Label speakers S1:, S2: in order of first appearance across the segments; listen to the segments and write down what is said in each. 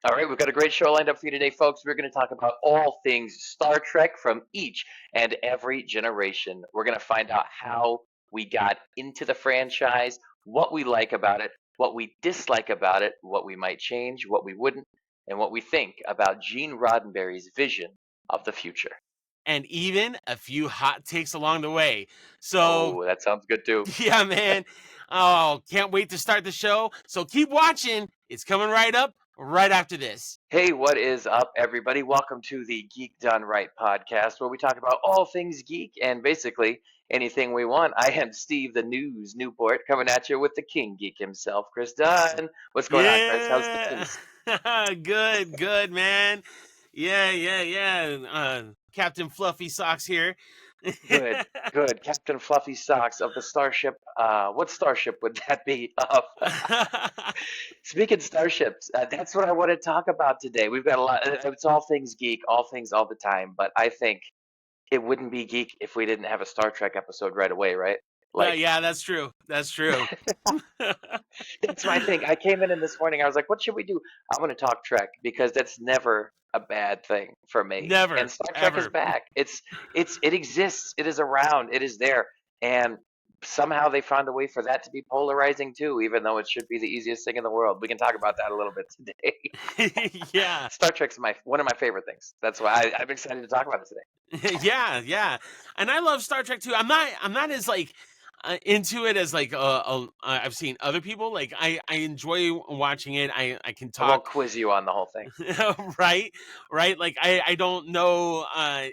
S1: All right, we've got a great show lined up for you today, folks. We're going to talk about all things Star Trek from each and every generation. We're going to find out how we got into the franchise, what we like about it, what we dislike about it, what we might change, what we wouldn't, and what we think about Gene Roddenberry's vision of the future.
S2: And even a few hot takes along the way. So,
S1: Oh, that sounds good too.
S2: yeah, man. Oh, can't wait to start the show. So keep watching. It's coming right up right after this.
S1: Hey, what is up, everybody? Welcome to the Geek Done Right podcast, where we talk about all things geek and basically anything we want. I am Steve, the News Newport, coming at you with the King Geek himself, Chris Dunn. What's going on, Chris? How's
S2: Yeah.
S1: things?
S2: Good, man. Yeah. Captain Fluffy Socks here.
S1: Good, good. Captain Fluffy Socks of the Starship. What starship would that be? Speaking starships, that's what I want to talk about today. We've got a lot. It's all things geek, all things all the time. But I think it wouldn't be geek if we didn't have a Star Trek episode right away, right? Like,
S2: Yeah, that's true. That's true.
S1: that's my thing. I came in this morning. I was like, "What should we do?" I want to talk Trek because that's never a bad thing for me. And
S2: Never,
S1: Star Trek is
S2: ever.
S1: back. It exists. It is around. It is there. And somehow they found a way for that to be polarizing too, even though it should be the easiest thing in the world. We can talk about that a little bit today.
S2: Yeah.
S1: Star Trek's one of my favorite things. That's why I'm excited to talk about it today.
S2: Yeah. And I love Star Trek too. I'm not as like into it as like I've seen other people. Like I enjoy watching it. I can
S1: I won't
S2: talk.
S1: quiz you on the whole thing.
S2: right. Like I don't know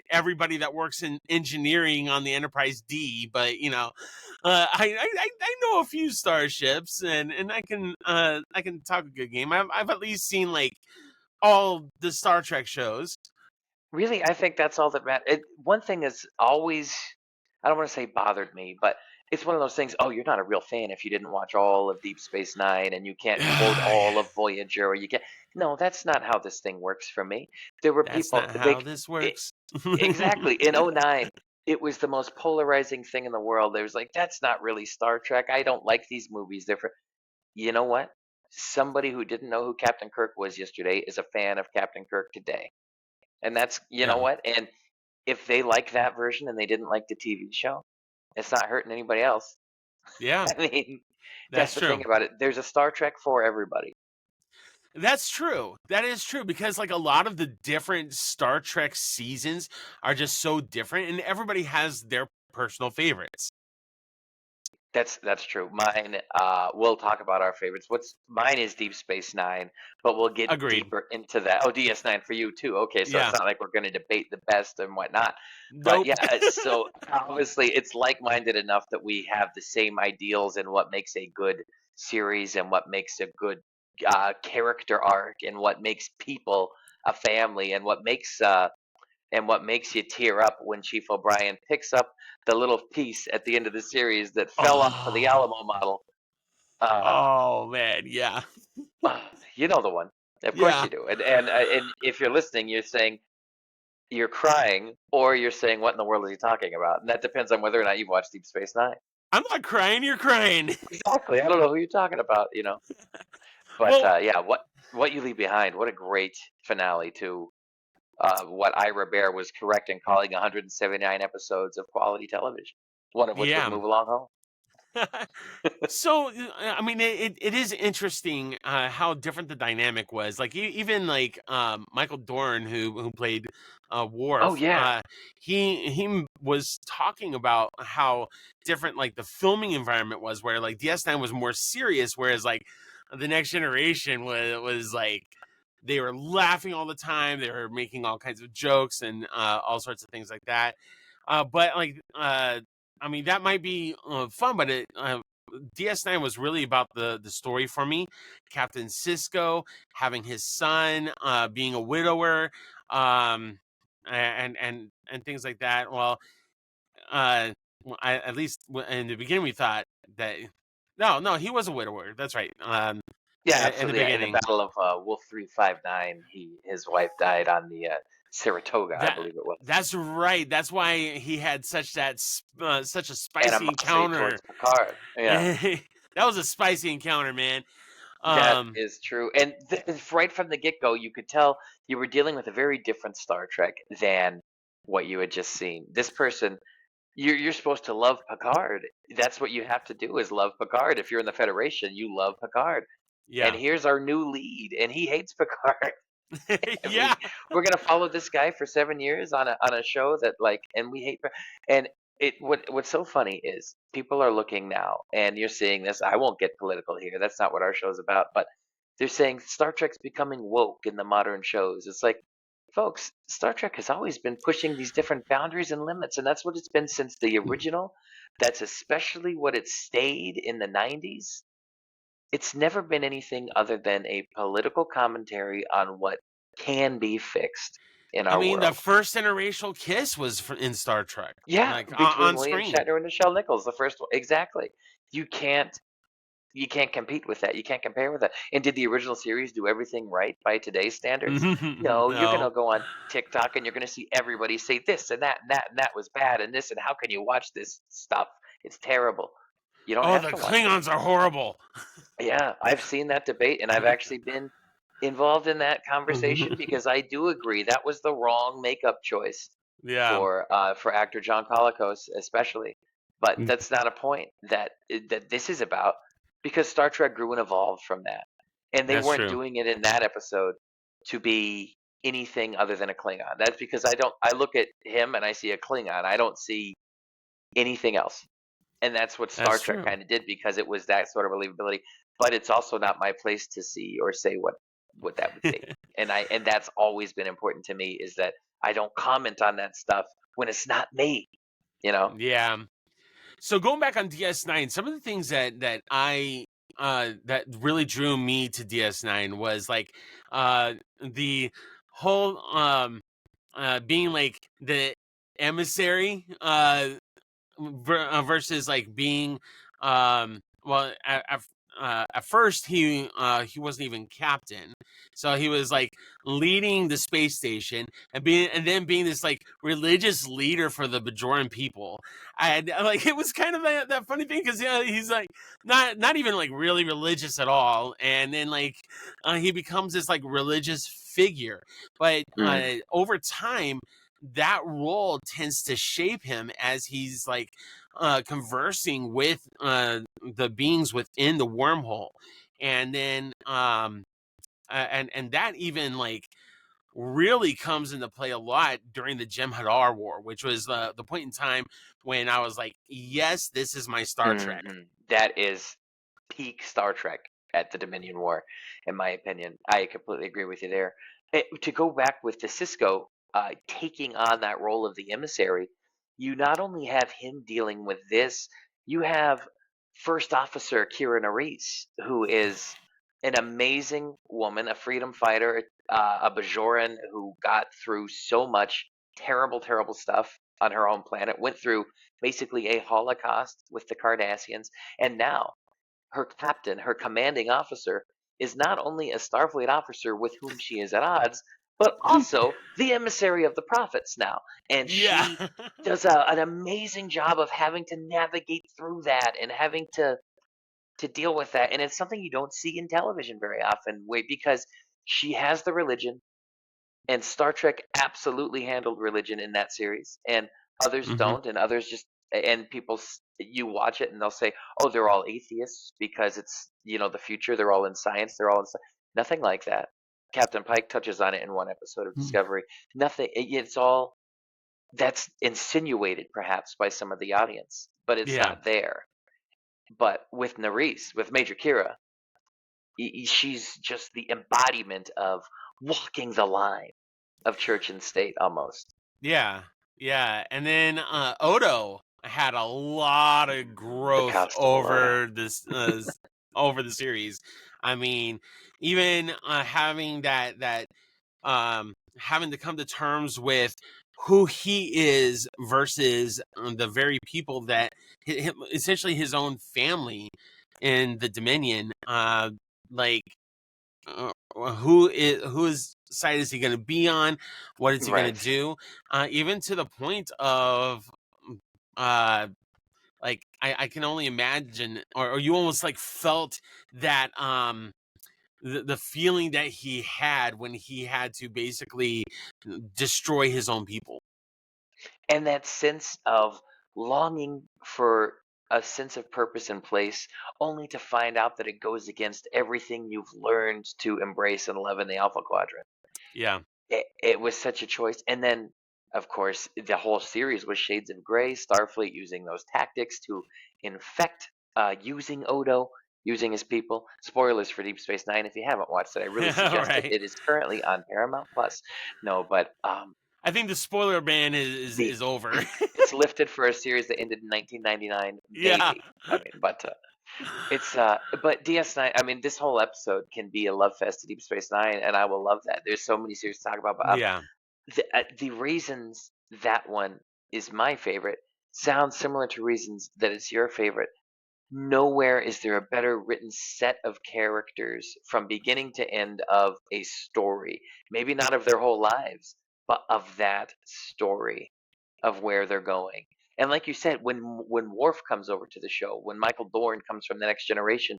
S2: everybody that works in engineering on the Enterprise D, but I know a few starships, and I can talk a good game. I've at least seen like all the Star Trek shows.
S1: Really, I think that's all that matters. One thing is always, I don't want to say bothered me, but it's one of those things. Oh, you're not a real fan if you didn't watch all of Deep Space Nine and you can't quote all of Voyager or you can't. No, that's not how this thing works for me. There were
S2: That's
S1: people,
S2: not how this
S1: it,
S2: works.
S1: exactly, in '09, it was the most polarizing thing in the world. There was like, that's not really Star Trek. I don't like these movies. You know what? Somebody who didn't know who Captain Kirk was yesterday is a fan of Captain Kirk today. And that's, you know
S2: Yeah.
S1: what? And if they like that version and they didn't like the TV show, it's not hurting anybody else.
S2: Yeah,
S1: I mean, that's
S2: that's
S1: the thing
S2: true.
S1: about it. There's a Star Trek for everybody.
S2: That's true. That is true because like a lot of the different Star Trek seasons are just so different and everybody has their personal favorites.
S1: That's true. Mine, we'll talk about our favorites. What's mine is Deep Space Nine, but we'll get
S2: Agreed.
S1: deeper into that. Oh, DS9 for you too. Okay, so it's
S2: Yeah.
S1: not like we're going to debate the best and whatnot. But
S2: Nope.
S1: yeah, so obviously it's like-minded enough that we have the same ideals in what makes a good series and what makes a good character arc and what makes people a family and what makes you tear up when Chief O'Brien picks up the little piece at the end of the series that fell off of the
S2: Oh.
S1: Alamo model. Uh,
S2: Oh man, yeah.
S1: you know the one. Of course
S2: Yeah.
S1: you do. And if you're listening, you're saying you're crying or you're saying what in the world is he talking about? And that depends on whether or not you've watched Deep Space Nine.
S2: I'm not crying, you're crying.
S1: Exactly. I don't know who you're talking about, But
S2: Well,
S1: yeah, what you leave behind. What a great finale to what Ira Bear was correct in calling 179 episodes of quality television, one of which was
S2: yeah.
S1: Move Along Home.
S2: So I mean it is interesting how different the dynamic was like even like Michael Dorn who played
S1: Oh
S2: Worf
S1: yeah,
S2: he was talking about how different like the filming environment was where like DS9 was more serious whereas like the Next Generation was like they were laughing all the time, they were making all kinds of jokes and all sorts of things like that, but like I mean that might be fun, but DS9 was really about the story for me. Captain Cisco having his son, being a widower, and things like that. Well, uh, at least in the beginning we thought that no, he was a widower. That's right.
S1: yeah,
S2: In the
S1: absolutely. Yeah, in the
S2: beginning,
S1: Battle of Wolf 359, his wife died on the Saratoga, I
S2: that
S1: believe it was,
S2: that's right. That's why he had such a spicy
S1: animosity
S2: encounter.
S1: towards Picard. Yeah,
S2: That was a spicy encounter, man.
S1: That
S2: Um,
S1: is true, and right from the get-go, you could tell you were dealing with a very different Star Trek than what you had just seen. This person, you're supposed to love Picard. That's what you have to do is love Picard. If you're in the Federation, you love Picard. And
S2: yeah,
S1: here's our new lead, and he hates Picard. And
S2: yeah.
S1: we're gonna follow this guy for 7 years on a show that like, and we hate. And what's so funny is people are looking now, and you're seeing this. I won't get political here. That's not what our show's about. But they're saying Star Trek's becoming woke in the modern shows. It's like, folks, Star Trek has always been pushing these different boundaries and limits, and that's what it's been since the original. That's especially what it stayed in the 90s. It's never been anything other than a political commentary on what can be fixed in
S2: I
S1: our
S2: mean, the
S1: world.
S2: first interracial kiss was in Star Trek,
S1: Yeah,
S2: like
S1: between
S2: on
S1: William
S2: screen.
S1: Shatner and Nichelle Nichols, the first one. Exactly. You can't you can't compete with that. You can't compare with that. And did the original series do everything right by today's standards? No, you're
S2: No.
S1: gonna go on TikTok and you're gonna see everybody say this and that and that and that was bad and this and how can you watch this stuff? It's terrible. You don't
S2: Oh,
S1: have
S2: the
S1: to watch it.
S2: Klingons are horrible.
S1: Yeah, I've seen that debate, and I've actually been involved in that conversation because I do agree that was the wrong makeup choice
S2: Yeah.
S1: for actor John Colicos, especially. But that's not a point that this is about because Star Trek grew and evolved from that, and they
S2: That's
S1: weren't
S2: true.
S1: doing it in that episode to be anything other than a Klingon. That's because I look at him and I see a Klingon. I don't see anything else. And that's what Star
S2: That's
S1: Trek
S2: true.
S1: kind of did because it was that sort of believability. But it's also not my place to see or say what that would be. And that's always been important to me is that I don't comment on that stuff when it's not me. You know?
S2: Yeah. So going back on DS9, some of the things that really drew me to DS9 was like the whole being like the emissary versus like being well at first he wasn't even captain, so he was like leading the space station and then being this like religious leader for the Bajoran people. And like it was kind of that funny thing because he's like not even like really religious at all, and then like he becomes this like religious figure, but
S1: Mm,
S2: over time that role tends to shape him as he's like conversing with the beings within the wormhole, and then and that even like really comes into play a lot during the Jem'Hadar War, which was the point in time when I was like, yes, this is my Star Trek.
S1: that is peak Star Trek at the Dominion War, in my opinion. I completely agree with you there. To go back with the Cisco taking on that role of the emissary, you not only have him dealing with this, you have First Officer Kira Nerys, who is an amazing woman, a freedom fighter, a Bajoran who got through so much terrible, terrible stuff on her own planet, went through basically a Holocaust with the Cardassians, and now her captain, her commanding officer, is not only a Starfleet officer with whom she is at odds, but also the emissary of the prophets now. And
S2: Yeah.
S1: she does an amazing job of having to navigate through that and having to deal with that. And it's something you don't see in television very often, because she has the religion, and Star Trek absolutely handled religion in that series, and others
S2: Hmm.
S1: don't, and others just and people you watch it and they'll say, "Oh, they're all atheists because it's the future. They're all in science. They're all in nothing like that." Captain Pike touches on it in one episode of Discovery. Nothing. It's all that's insinuated perhaps by some of the audience, but it's
S2: Yeah.
S1: not there. But with Nerys, with Major Kira, she's just the embodiment of walking the line of church and state almost.
S2: Yeah, yeah, and then Odo had a lot of
S1: The
S2: growth
S1: Constable Odo.
S2: over the series. I mean, even having having to come to terms with who he is versus the very people that essentially his own family in the Dominion. Like whose side is he going to be on? What is he going to
S1: Right.
S2: do? Even to the point of uh like I can only imagine, or you almost like felt that the feeling that he had when he had to basically destroy his own people.
S1: And that sense of longing for a sense of purpose and place, only to find out that it goes against everything you've learned to embrace and love in the Alpha Quadrant.
S2: Yeah.
S1: It was such a choice. And then, of course, the whole series was Shades of Grey, Starfleet using those tactics to infect, using Odo, using his people. Spoilers for Deep Space Nine if you haven't watched it. I really suggest it.
S2: Right.
S1: It is currently on Paramount Plus. No, but
S2: I think the spoiler ban
S1: the
S2: is over.
S1: it's lifted for a series that ended in 1999,
S2: Yeah.
S1: maybe. I mean, but it's but DS9. I mean, this whole episode can be a love fest to Deep Space Nine, and I will love that. There's so many series to talk about, but
S2: Yeah.
S1: the reasons that one is my favorite sound similar to reasons that it's your favorite. Nowhere is there a better written set of characters from beginning to end of a story. Maybe not of their whole lives, but of that story of where they're going. And like you said, when Worf comes over to the show, when Michael Dorn comes from the Next Generation,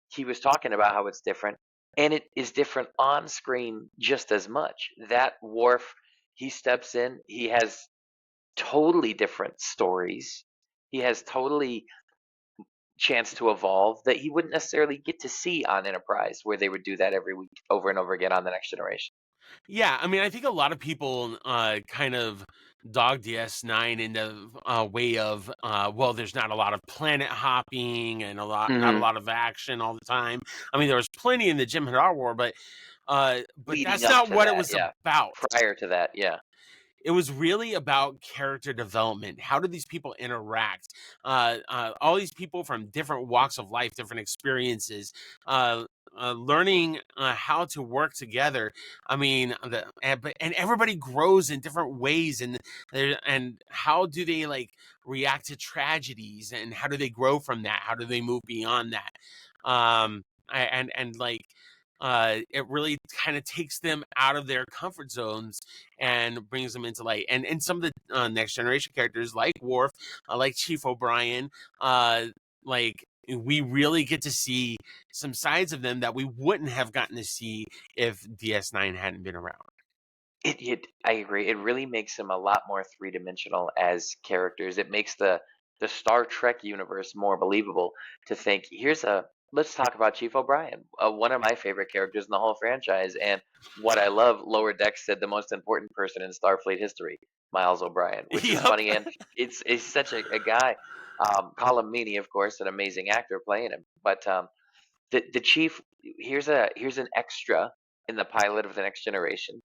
S1: he was talking about how it's different, and it is different on screen just as much. That Worf, he steps in, he has totally different stories. He has totally chance to evolve that he wouldn't necessarily get to see on Enterprise, where they would do that every week over and over again on the Next Generation.
S2: Yeah, I mean, I think a lot of people kind of dog DS9 in the way of, well, there's not a lot of planet hopping and not a
S1: Hmm.
S2: lot of action all the time. I mean, there was plenty in the Jim Hadar War, but
S1: Leading
S2: that's
S1: up
S2: not
S1: to
S2: what it
S1: that,
S2: was
S1: yeah.
S2: about.
S1: Prior to that, yeah.
S2: It was really about character development. How do these people interact? All these people from different walks of life, different experiences, uh, learning how to work together. I mean, and everybody grows in different ways, and how do they like react to tragedies, and how do they grow from that? How do they move beyond that? And like. It really kind of takes them out of their comfort zones and brings them into light. And some of the Next Generation characters, like Worf, like Chief O'Brien, like we really get to see some sides of them that we wouldn't have gotten to see if DS9 hadn't been around.
S1: I agree. It really makes them a lot more three-dimensional as characters. It makes the Star Trek universe more believable to think, let's talk about Chief O'Brien, one of my favorite characters in the whole franchise. And what I love, Lower Decks said the most important person in Starfleet history, Miles O'Brien, which is
S2: Yep.
S1: funny. And it's such a guy. Colin Meaney, of course, an amazing actor playing him. But the Chief, here's an extra in the pilot of the Next Generation,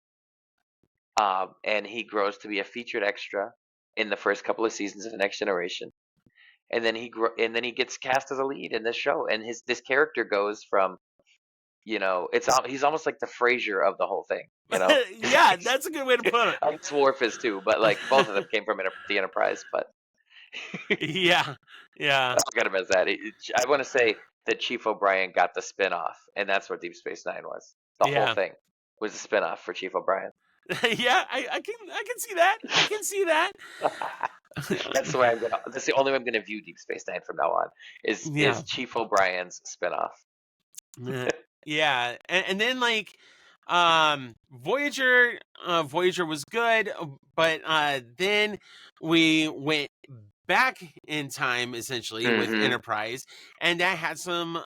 S1: and he grows to be a featured extra in the first couple of seasons of the Next Generation, and then and then he gets cast as a lead in this show, and his this character goes from, he's almost like the Frasier of the whole thing,
S2: Yeah, that's a good way to put it.
S1: I guess Worf is too, but like both of them came from the Enterprise, but
S2: Yeah, yeah,
S1: I got him as that. I want to say that Chief O'Brien got the spinoff, and that's what Deep Space Nine was. The whole
S2: yeah.
S1: thing was a spinoff for Chief O'Brien.
S2: Yeah, I can see that. I can see that.
S1: That's the way I'm gonna. That's the only way I'm gonna view Deep Space Nine from now on.
S2: Yeah.
S1: Is Chief O'Brien's spinoff?
S2: Yeah, yeah, and then like Voyager was good, but then we went back in time essentially with
S1: Hmm.
S2: Enterprise, and that had some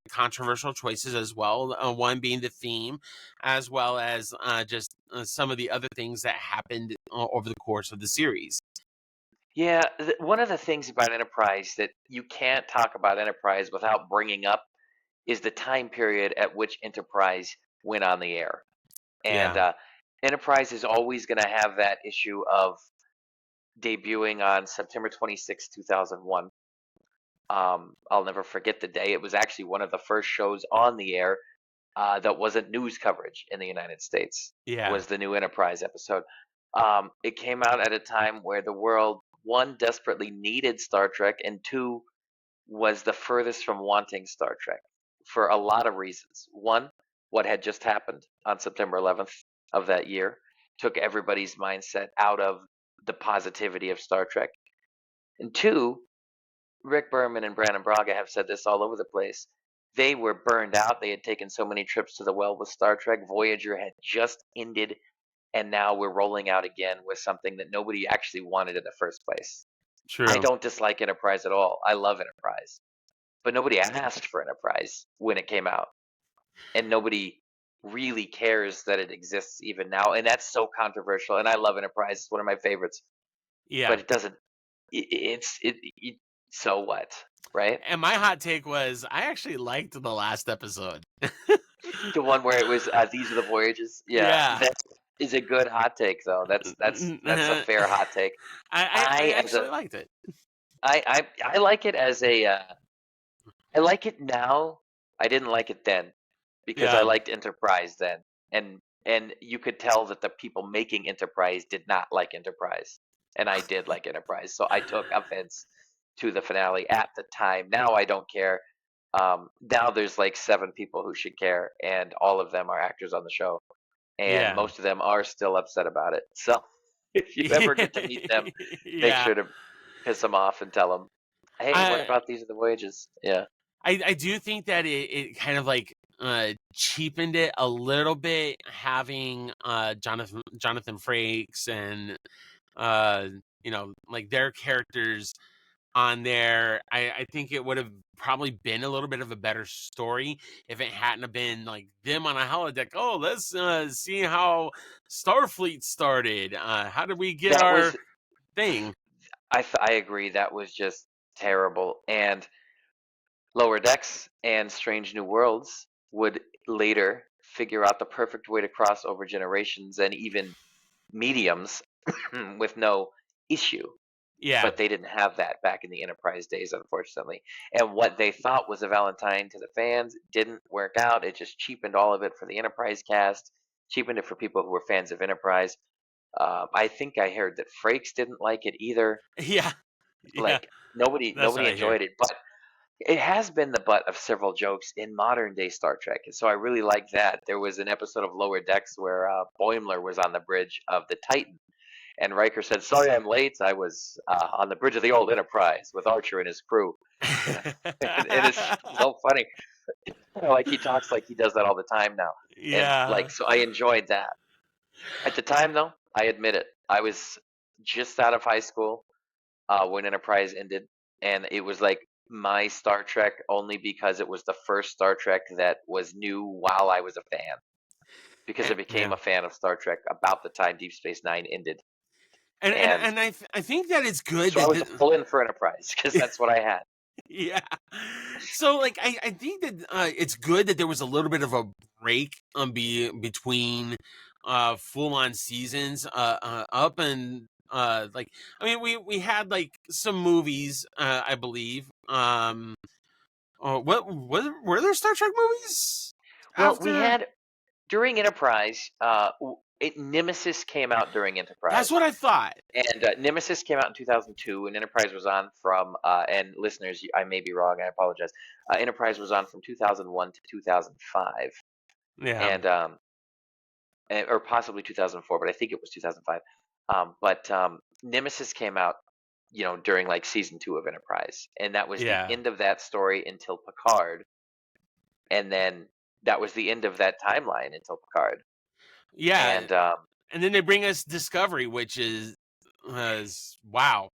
S2: controversial choices as well. One being the theme, as well as just some of the other things that happened over the course of the series.
S1: Yeah, one of the things about Enterprise that you can't talk about Enterprise without bringing up is the time period at which Enterprise went on the air, and
S2: Yeah,
S1: Enterprise is always going to have that issue of debuting on September 26, 2001. I'll never forget the day. It was actually one of the first shows on the air that wasn't news coverage in the United States.
S2: yeah,
S1: Was the new Enterprise episode. It came out at a time where the world, one, desperately needed Star Trek, and two, was the furthest from wanting Star Trek for a lot of reasons. One, what had just happened on September 11th of that year took everybody's mindset out of the positivity of Star Trek. And two, Rick Berman and Brandon Braga have said this all over the place. they were burned out. They had taken so many trips to the well with Star Trek. Voyager had just ended, and now we're rolling out again with something that nobody actually wanted in the first place. I
S2: True.
S1: don't dislike Enterprise at all. I love Enterprise. But nobody asked for Enterprise when it came out. And nobody really cares that it exists even now. And that's so controversial. And I love Enterprise. It's one of my favorites.
S2: Yeah.
S1: But it doesn't it so what? Right?
S2: And my hot take was I actually liked the last episode.
S1: The one where it was these are the voyages. Yeah.
S2: Yeah.
S1: That is a good hot take though. That's a fair hot take.
S2: I
S1: I as a
S2: actually liked it.
S1: I like it as a I like it now. I didn't like it then because I
S2: Yeah.
S1: liked Enterprise then, and you could tell that the people making Enterprise did not like Enterprise, and I did like Enterprise, so I took offense to the finale at the time. Now I don't care. Now there's like 7 people who should care, and all of them are actors on the show, and
S2: Yeah.
S1: most of them are still upset about it. So if you ever get to meet them, make
S2: Yeah.
S1: sure to piss them off and tell them, "Hey, what
S2: I
S1: about these are the voyages?" Yeah.
S2: I do think that it kind of like cheapened it a little bit having Jonathan Frakes and uh like their characters on there. I think it would have probably been a little bit of a better story if it hadn't have been like them on a holodeck. Oh, let's see how Starfleet started. How did we get
S1: That
S2: our
S1: was
S2: thing?
S1: I agree that was just terrible. And Lower Decks and Strange New Worlds would later figure out the perfect way to cross over generations and even mediums with no issue.
S2: Yeah.
S1: But they didn't have that back in the Enterprise days, unfortunately. And what they thought was a Valentine to the fans didn't work out. It just cheapened all of it for the Enterprise cast, cheapened it for people who were fans of Enterprise. I think I heard that Frakes didn't like it either.
S2: Yeah. Yeah.
S1: Like nobody
S2: That's what
S1: nobody
S2: I hear.
S1: enjoyed it, but it has been the butt of several jokes in modern day Star Trek, and so I really like that. There was an episode of Lower Decks where Boimler was on the bridge of the Titan, and Riker said, "Sorry, I'm late. I was on the bridge of the old Enterprise with Archer and his crew." You know, and it's so funny. Like he talks like he does that all the time now, and
S2: Yeah.
S1: like so I enjoyed that. At the time, though, I admit it, I was just out of high school when Enterprise ended, and it was like my Star Trek only because it was the first Star Trek that was new while I was a fan. Because I became
S2: Yeah.
S1: a fan of Star Trek about the time Deep Space Nine ended,
S2: And and
S1: and
S2: and I think that it's good
S1: so I
S2: that
S1: was full in for Enterprise because that's what I had.
S2: yeah. So like I think that it's good that there was a little bit of a break between full on seasons up and like I mean we had like some movies I believe what were there Star Trek movies
S1: Well, we
S2: after.
S1: had during Enterprise, Nemesis came out during
S2: That's
S1: Enterprise.
S2: what I thought.
S1: And Nemesis came out in 2002, and Enterprise was on from, and listeners, I may be wrong, I apologize. Enterprise was on from 2001 to 2005,
S2: Yeah.
S1: and or possibly 2004, but I think it was 2005. But Nemesis came out, during like season 2 of Enterprise, and that was the
S2: Yeah.
S1: end of that story until Picard, and then that was the end of that timeline until Picard,
S2: Yeah.
S1: and
S2: And then they bring us Discovery, which is wow.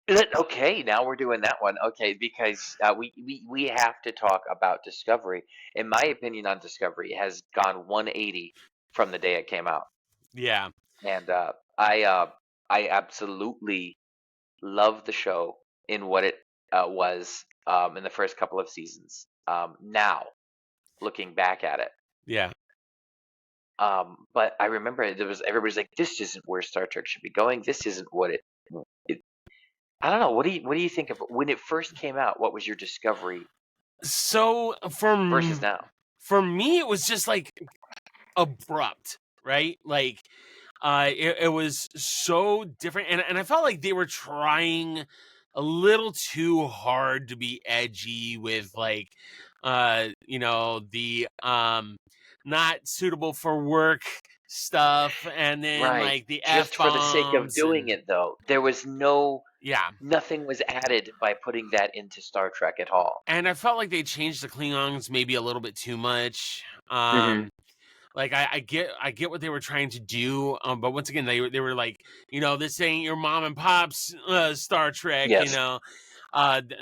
S1: okay, now we're doing that one. Okay, because we have to talk about Discovery. In my opinion, on Discovery has gone 180 from the day it came out,
S2: Yeah.
S1: and I absolutely love the show in what it was in the first couple of seasons. Now, looking back at it,
S2: Yeah.
S1: but I remember there was everybody's like, "This isn't where Star Trek should be going. This isn't what it I don't know. What do you think of when it first came out? What was your discovery
S2: So
S1: versus now?
S2: for me it was just like abrupt, right? Like it was so different and I felt like they were trying a little too hard to be edgy with like the not suitable for work stuff and then
S1: Right.
S2: like the F
S1: Just for the sake of
S2: bombs
S1: doing
S2: and
S1: it, though. There was no
S2: Yeah.
S1: Nothing was added by putting that into Star Trek at all.
S2: And I felt like they changed the Klingons maybe a little bit too much.
S1: Hmm.
S2: Like I get what they were trying to do, but once again they were like, this ain't your mom and pop's Star Trek,
S1: Yes.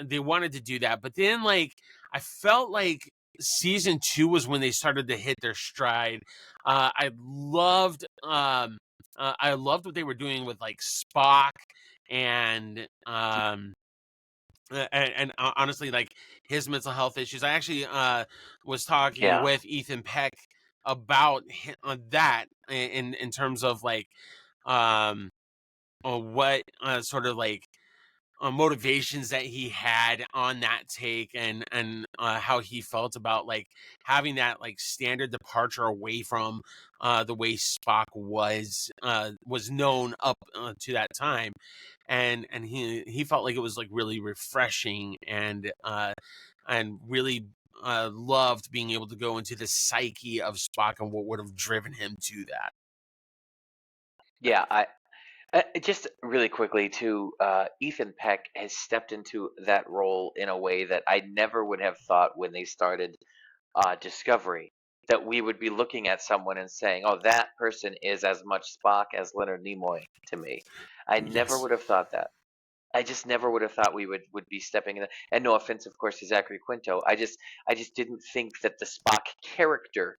S2: they wanted to do that, but then like I felt like season 2 was when they started to hit their stride. I loved what they were doing with like Spock and honestly, like his mental health issues. I actually was talking
S1: Yeah.
S2: with Ethan Peck about that in terms of like um what sort of like motivations that he had on that take, and how he felt about like having that like standard departure away from the way Spock was known up to that time, and he felt like it was like really refreshing, and really loved being able to go into the psyche of Spock and what would have driven him to that.
S1: Yeah. Just really quickly too, Ethan Peck has stepped into that role in a way that I never would have thought when they started Discovery, that we would be looking at someone and saying, "Oh, that person is as much Spock as Leonard Nimoy to me." I never
S2: Yes.
S1: would have thought that. I just never would have thought we would be stepping in. And no offense, of course, to Zachary Quinto. I just didn't think that the Spock character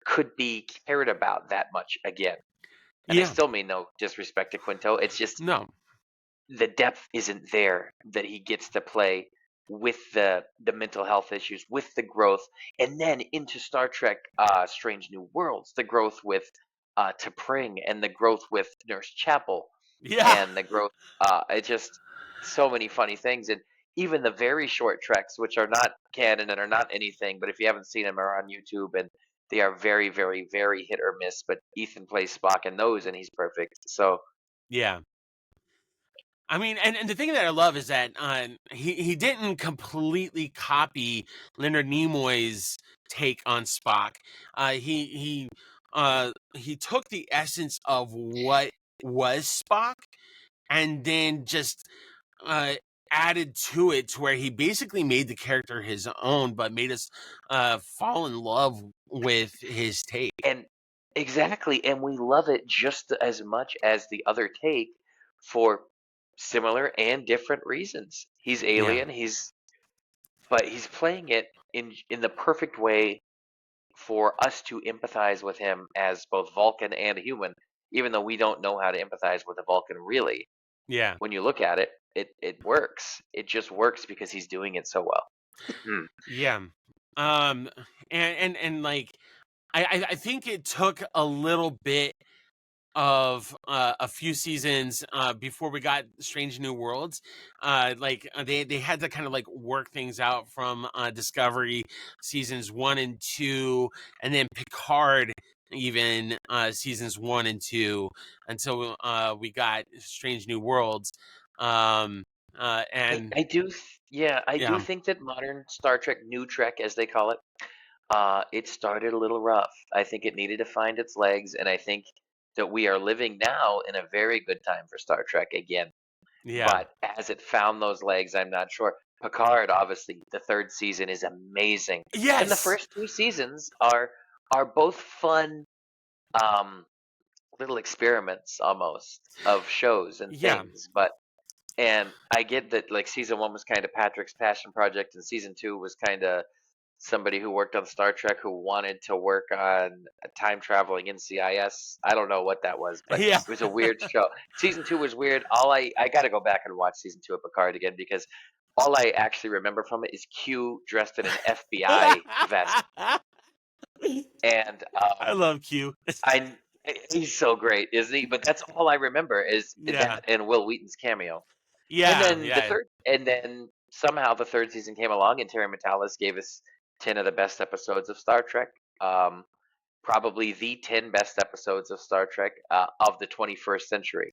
S1: could be cared about that much again. And I
S2: Yeah.
S1: still mean no disrespect to Quinto. It's just
S2: No.
S1: the depth isn't there that he gets to play with the mental health issues, with the growth, and then into Star Trek Strange New Worlds, the growth with T'Pring, and the growth with Nurse Chapel,
S2: Yeah.
S1: and the growth it just so many funny things. And even the very short treks, which are not canon and are not anything, but if you haven't seen them, are on YouTube, and they are very, very, very hit or miss. But Ethan plays Spock in those, and he's perfect. So
S2: Yeah. I mean, and the thing that I love is that he didn't completely copy Leonard Nimoy's take on Spock. He took the essence of what was Spock, and then just uh, added to it to where he basically made the character his own, but made us fall in love with his take.
S1: And exactly, and we love it just as much as the other take for similar and different reasons. He's
S2: Yeah,
S1: alien, but he's playing it in the perfect way for us to empathize with him as both Vulcan and human, even though we don't know how to empathize with a Vulcan really.
S2: yeah,
S1: When you look at it, it works. It just works because he's doing it so well. Hmm.
S2: yeah. Um, and like I think it took a little bit of a few seasons before we got Strange New Worlds. They had to kind of like work things out from Discovery seasons 1 and 2, and then Picard even seasons 1 and 2 until we got Strange New Worlds. Um, and
S1: Yeah, I do
S2: yeah,
S1: think that modern Star Trek, New Trek as they call it, it started a little rough. I think it needed to find its legs, and I think that we are living now in a very good time for Star Trek again.
S2: yeah,
S1: But as it found those legs, I'm not sure. Picard, obviously, the third season is amazing, and the
S2: yes,
S1: first two seasons are both fun, um, little experiments almost of shows and
S2: yeah,
S1: things. But and I get that like season one was kind of Patrick's passion project, and season two was kind of somebody who worked on Star Trek who wanted to work on time traveling NCIS. I don't know what that was, but
S2: yeah.
S1: it was a weird show. Season two was weird. I got to go back and watch season two of Picard again because all I actually remember from it is Q dressed in an FBI vest, and
S2: I love Q.
S1: I he's so great, isn't he? But that's all I remember is
S2: Yeah,
S1: that and Will Wheaton's cameo.
S2: yeah, yeah,
S1: And then somehow the third season came along, and Terry Matalas gave us 10 of the best episodes of Star Trek. Um, Probably the 10 best episodes of Star Trek of the 21st century,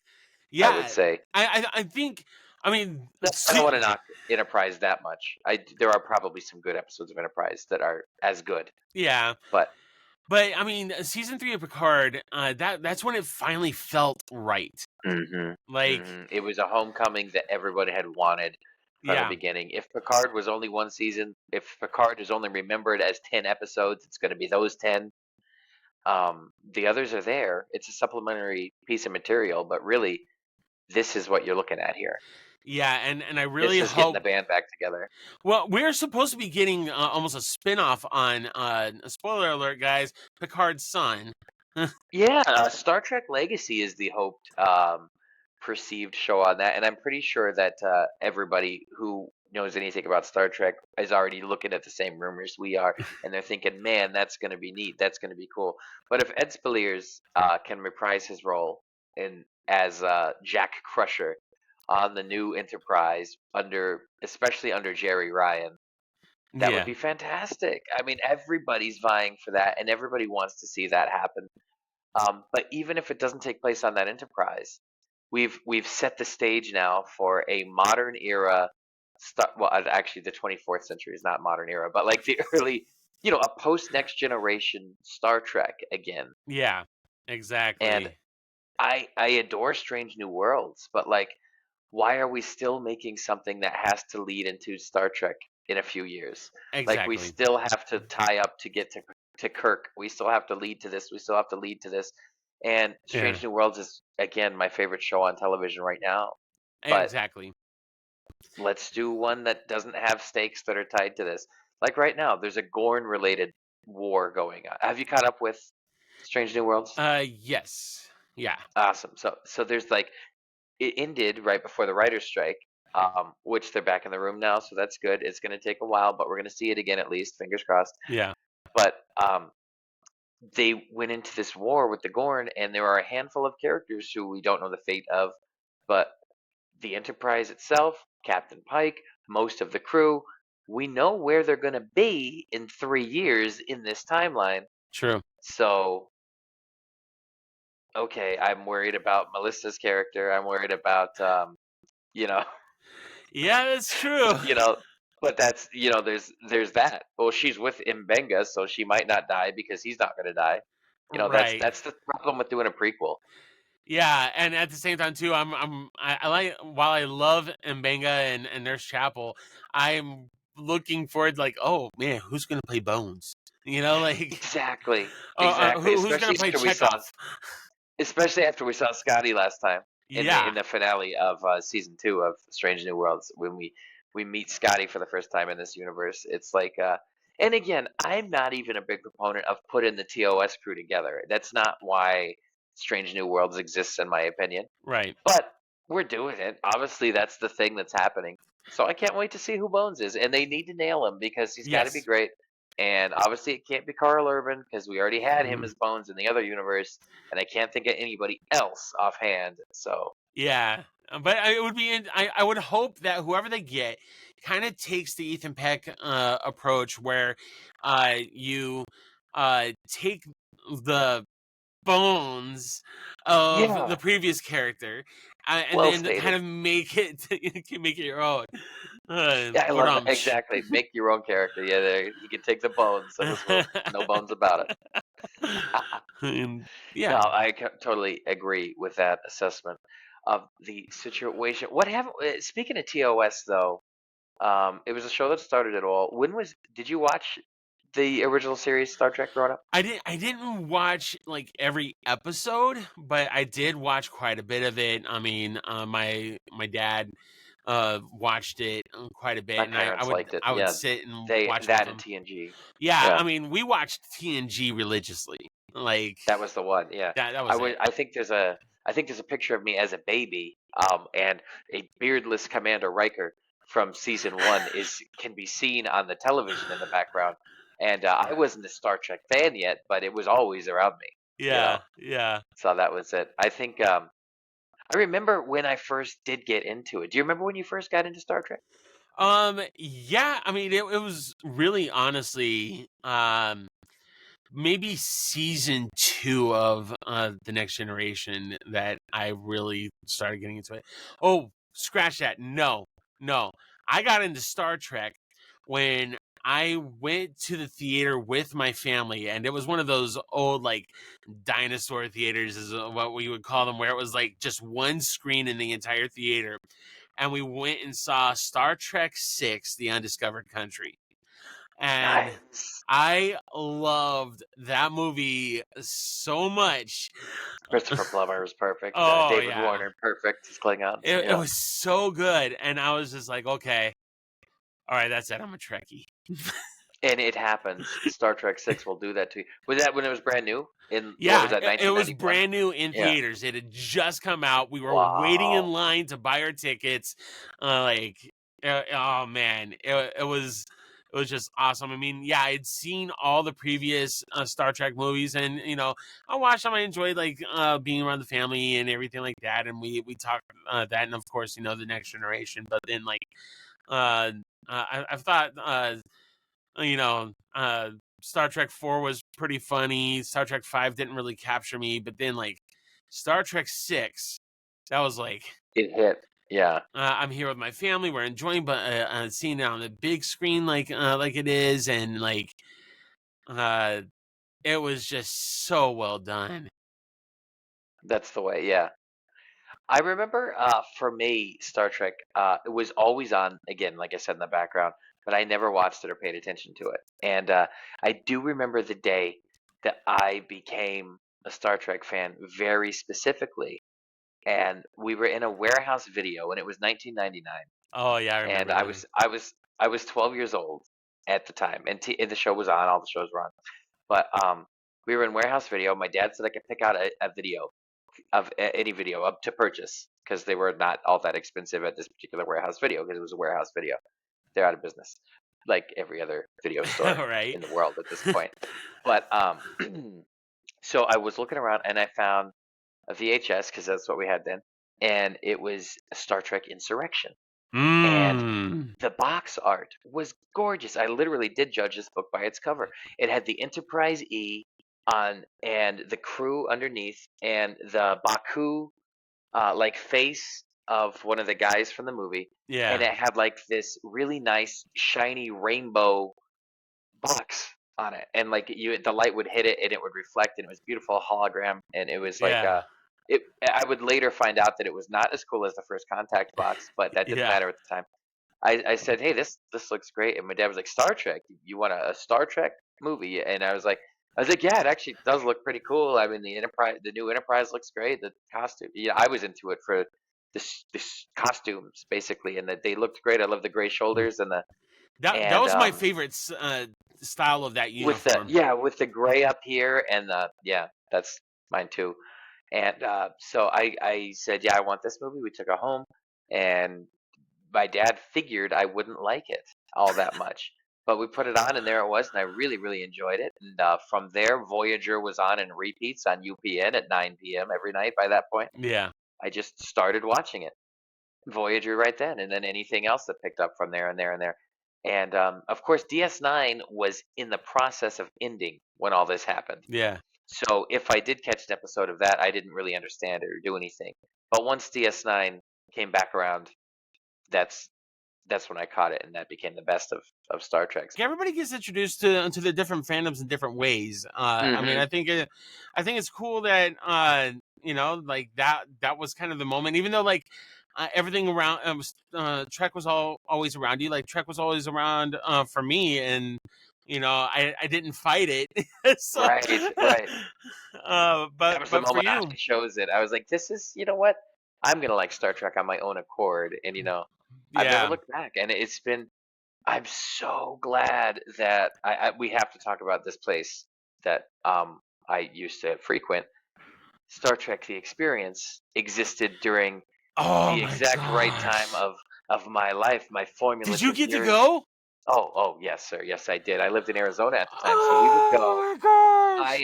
S1: I would
S2: yeah.
S1: say.
S2: I think. I mean,
S1: I don't want to knock Enterprise that much. There are probably some good episodes of Enterprise that are as good,
S2: yeah.
S1: but
S2: But I mean, season 3 of Picard, that's when it finally felt right.
S1: Hmm.
S2: Like,
S1: Hmm. It was a homecoming that everybody had wanted from the
S2: yeah,
S1: beginning. If Picard was only one season, if Picard is only remembered as 10 episodes, it's going to be those 10. The others are there. It's a supplementary piece of material, but really, this is what you're looking at here.
S2: yeah, and I really
S1: This is getting the
S2: hope.
S1: band back together.
S2: Well, we're supposed to be getting almost a spin-off on spoiler alert, guys, Picard's son.
S1: Yeah, Star Trek Legacy is the hoped perceived show on that, and I'm pretty sure that everybody who knows anything about Star Trek is already looking at the same rumors we are, and they're thinking, "Man, that's going to be neat. That's going to be cool." But if Ed Speleers can reprise his role in as Jack Crusher on the new Enterprise especially under Jerry Ryan, that would
S2: Yeah,
S1: be fantastic. I mean, everybody's vying for that, and everybody wants to see that happen. But even if it doesn't take place on that Enterprise, we've set the stage now for a modern era. Well, actually, the 24th century is not modern era, but like the early, a post Next Generation Star Trek again.
S2: yeah,
S1: And
S2: exactly,
S1: I adore Strange New Worlds, but like, why are we still making something that has to lead into Star Trek in a few years? Like, we
S2: exactly.
S1: still have to tie up to get to Kirk. We still have to lead to this. We still have to lead to this. And
S2: Yeah,
S1: Strange New Worlds is again my favorite show on television right now. But
S2: exactly.
S1: let's do one that doesn't have stakes that are tied to this. Like right now, there's a Gorn related war going on. Have you caught up with Strange New Worlds?
S2: Yes, yeah,
S1: Awesome. So there's like it ended right before the writer's strike, which they're back in the room now, so that's good. It's going to take a while, but we're going to see it again at least. Fingers crossed.
S2: yeah,
S1: But they went into this war with the Gorn, and there are a handful of characters who we don't know the fate of, but the Enterprise itself, Captain Pike, most of the crew, we know where they're going to be in 3 years in this timeline.
S2: true.
S1: So, okay, I'm worried about Melissa's character. I'm worried about, you know,
S2: Yeah, that's true.
S1: you know, but that's there's that. Well, she's with Mbenga, so she might not die because he's not going to die. That's
S2: Right.
S1: that's the problem with doing a prequel.
S2: Yeah, and at the same time too, I like, while I love Mbenga and Nurse Chapel, I'm looking forward, like, oh man, who's gonna play Bones? Like,
S1: Exactly, exactly.
S2: who's gonna play Chekhov?
S1: Especially after we saw Scotty last time in the
S2: Yeah,
S1: finale of season 2 of Strange New Worlds when we meet Scotty for the first time in this universe. It's like, and again, I'm not even a big proponent of putting the TOS crew together. That's not why Strange New Worlds exists, in my opinion.
S2: right.
S1: But we're doing it. Obviously, that's the thing that's happening. So I can't wait to see who Bones is, and they need to nail him because he's got to be
S2: Yes.
S1: great. And obviously, it can't be Carl Urban because we already had him
S2: Mhm.
S1: as Bones in the other universe, and I can't think of anybody else offhand. So
S2: Yeah, but it would be. I would hope that whoever they get kind of takes the Ethan Peck approach, where you take the bones of
S1: yeah,
S2: the previous character, and
S1: well
S2: then
S1: stated.
S2: kind of make it you can make it your own.
S1: Yeah, I love that
S2: Ba-dum-tsh.
S1: exactly. Make your own character. Yeah, there you can take the bones of this world. No bones about it.
S2: And
S1: No,
S2: yeah,
S1: I totally agree with that assessment of the situation. What happened? Speaking of TOS, though, it was a show that started it all. Did you watch the original series Star Trek growing up?
S2: I didn't watch like every episode, but I did watch quite a bit of it. I mean, my dad watched it quite a
S1: My
S2: bit, and I
S1: parents
S2: would
S1: liked it.
S2: I would
S1: Yeah,
S2: sit and
S1: they
S2: watch it with
S1: that and
S2: him.
S1: TNG.
S2: Yeah,
S1: Yeah,
S2: I mean, we watched TNG religiously. Like,
S1: that was the one. Yeah,
S2: that
S1: I
S2: was
S1: would.
S2: it.
S1: I think there's a picture of me as a baby, and a beardless Commander Riker from season 1 is can be seen on the television in the background. And I wasn't a Star Trek fan yet, but it was always around me. You know,
S2: Yeah, yeah.
S1: so that was it. I think I remember when I first did get into it. Do you remember when you first got into Star Trek?
S2: Yeah, I mean, it was really, honestly, maybe season 2 of the Next Generation that I really started getting into it. Oh, scratch that. No, no. I got into Star Trek when I went to the theater with my family, and it was one of those old, like, dinosaur theaters, is what we would call them, where it was like just one screen in the entire theater. And we went and saw Star Trek Six: The Undiscovered Country. And
S1: Nice.
S2: I loved that movie so much.
S1: Christopher Plummer was perfect.
S2: Oh,
S1: David
S2: yeah.
S1: Warner, perfect as Klingons.
S2: It
S1: Yeah.
S2: was so good. And I was just like, okay, all right, that's it. I'm a Trekkie.
S1: And it happens. Star Trek Six will do that to you. Was that when it was brand new? In what was
S2: Yeah,
S1: that,
S2: it was
S1: 1991?
S2: brand new in
S1: Yeah.
S2: theaters. It had just come out. We were waiting in
S1: Wow.
S2: line to buy our tickets. Like, oh man, it was just awesome. I mean, yeah, I'd seen all the previous Star Trek movies, and I watched them. I enjoyed like being around the family and everything like that, and we talked that, and of course, the Next Generation. But then like, I've thought you know, Star Trek 4 was pretty funny. Star Trek 5 didn't really capture me, but then like Star Trek 6, that was like,
S1: It hit. Yeah.
S2: I'm here with my family. We're enjoying, but seeing it on the big screen like it is, and like uh, it was just so well done.
S1: That's the way. Yeah. I remember for me, Star Trek, it was always on, again, like I said, in the background, but I never watched it or paid attention to it. And I do remember the day that I became a Star Trek fan very specifically. And we were in a warehouse video, and it was 1999.
S2: Oh yeah, I
S1: And
S2: remember that.
S1: I was 12 years old at the time, and the show was on. All the shows were on, but we were in warehouse video. My dad said I could pick out a video of any video up to purchase because they were not all that expensive at this particular warehouse video because it was a warehouse video. They're out of business, like every other video store
S2: Right?
S1: in the world at this point. But so I was looking around and I found a VHS because that's what we had then, and it was Star Trek Insurrection. And
S2: Mmm.
S1: the box art was gorgeous. I literally did judge this book by its cover. It had the Enterprise E on and the crew underneath and the Baku like face of one of the guys from the movie. And
S2: Yeah,
S1: it had like this really nice shiny rainbow box on it. And like the light would hit it and it would reflect and it was beautiful hologram and it was like
S2: yeah,
S1: it I would later find out that it was not as cool as the first contact box, but that didn't
S2: yeah,
S1: matter at the time. I said, "Hey, this looks great," and my dad was like, "Star Trek? You want a Star Trek movie?" And I was like, "Yeah, it actually does look pretty cool. I mean, the new Enterprise looks great. The costume, yeah, I was into it for this costumes basically, and that they looked great. I love the gray shoulders and the
S2: that
S1: and
S2: was my favorite style of that
S1: with the
S2: uniform.
S1: yeah with the gray up here and the yeah that's mine too. And so I said, "Yeah, I want this movie." We took it home, and my dad figured I wouldn't like it all that much. But we put it on, and there it was, and I really, really enjoyed it. And from there, Voyager was on in repeats on UPN at 9 p.m. every night. By that point,
S2: Yeah,
S1: I just started watching it, Voyager right then, and then anything else that picked up from there and there and there. And of course, DS9 was in the process of ending when all this happened.
S2: yeah.
S1: So if I did catch an episode of that, I didn't really understand it or do anything. But once DS9 came back around, that's that's when I caught it, and that became the best of Star Treks.
S2: Everybody gets introduced to the different fandoms in different ways. I mean,
S1: Hmm.
S2: I think it's cool that like that was kind of the moment. Even though like everything around Trek was always around you. Like Trek was always around for me, and I didn't fight it. So,
S1: Right, right. That was the
S2: but for
S1: moment
S2: you,
S1: Ashley chose it. I was like, "This is, you know what? I'm gonna like Star Trek on my own accord." And I've never
S2: yeah,
S1: looked back. And it's been. I'm so glad that we have to talk about this place that I used to frequent. Star Trek: The Experience existed during
S2: oh
S1: the
S2: my
S1: exact right time
S2: gosh,
S1: of my life, my
S2: did you
S1: formative
S2: get to
S1: years.
S2: go?
S1: Oh, yes, sir. Yes, I did. I lived in Arizona at the time, so we would go.
S2: Oh my gosh.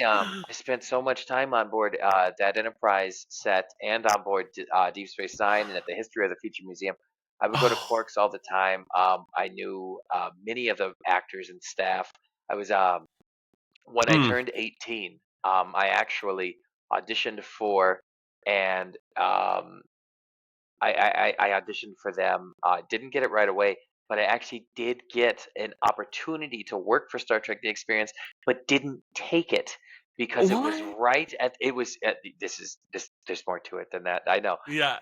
S1: I spent so much time on board that Enterprise set and on board Deep Space Nine and at the History of the Future Museum. I would go to
S2: Oh.
S1: Quarks all the time. I knew many of the actors and staff. I was when I
S2: Mm,
S1: turned 18. I actually auditioned for and I auditioned for them. Didn't get it right away, but I actually did get an opportunity to work for Star Trek: The Experience, but didn't take it because it was
S2: What?
S1: right at it was at, this there's more to it than that. I know.
S2: Yeah.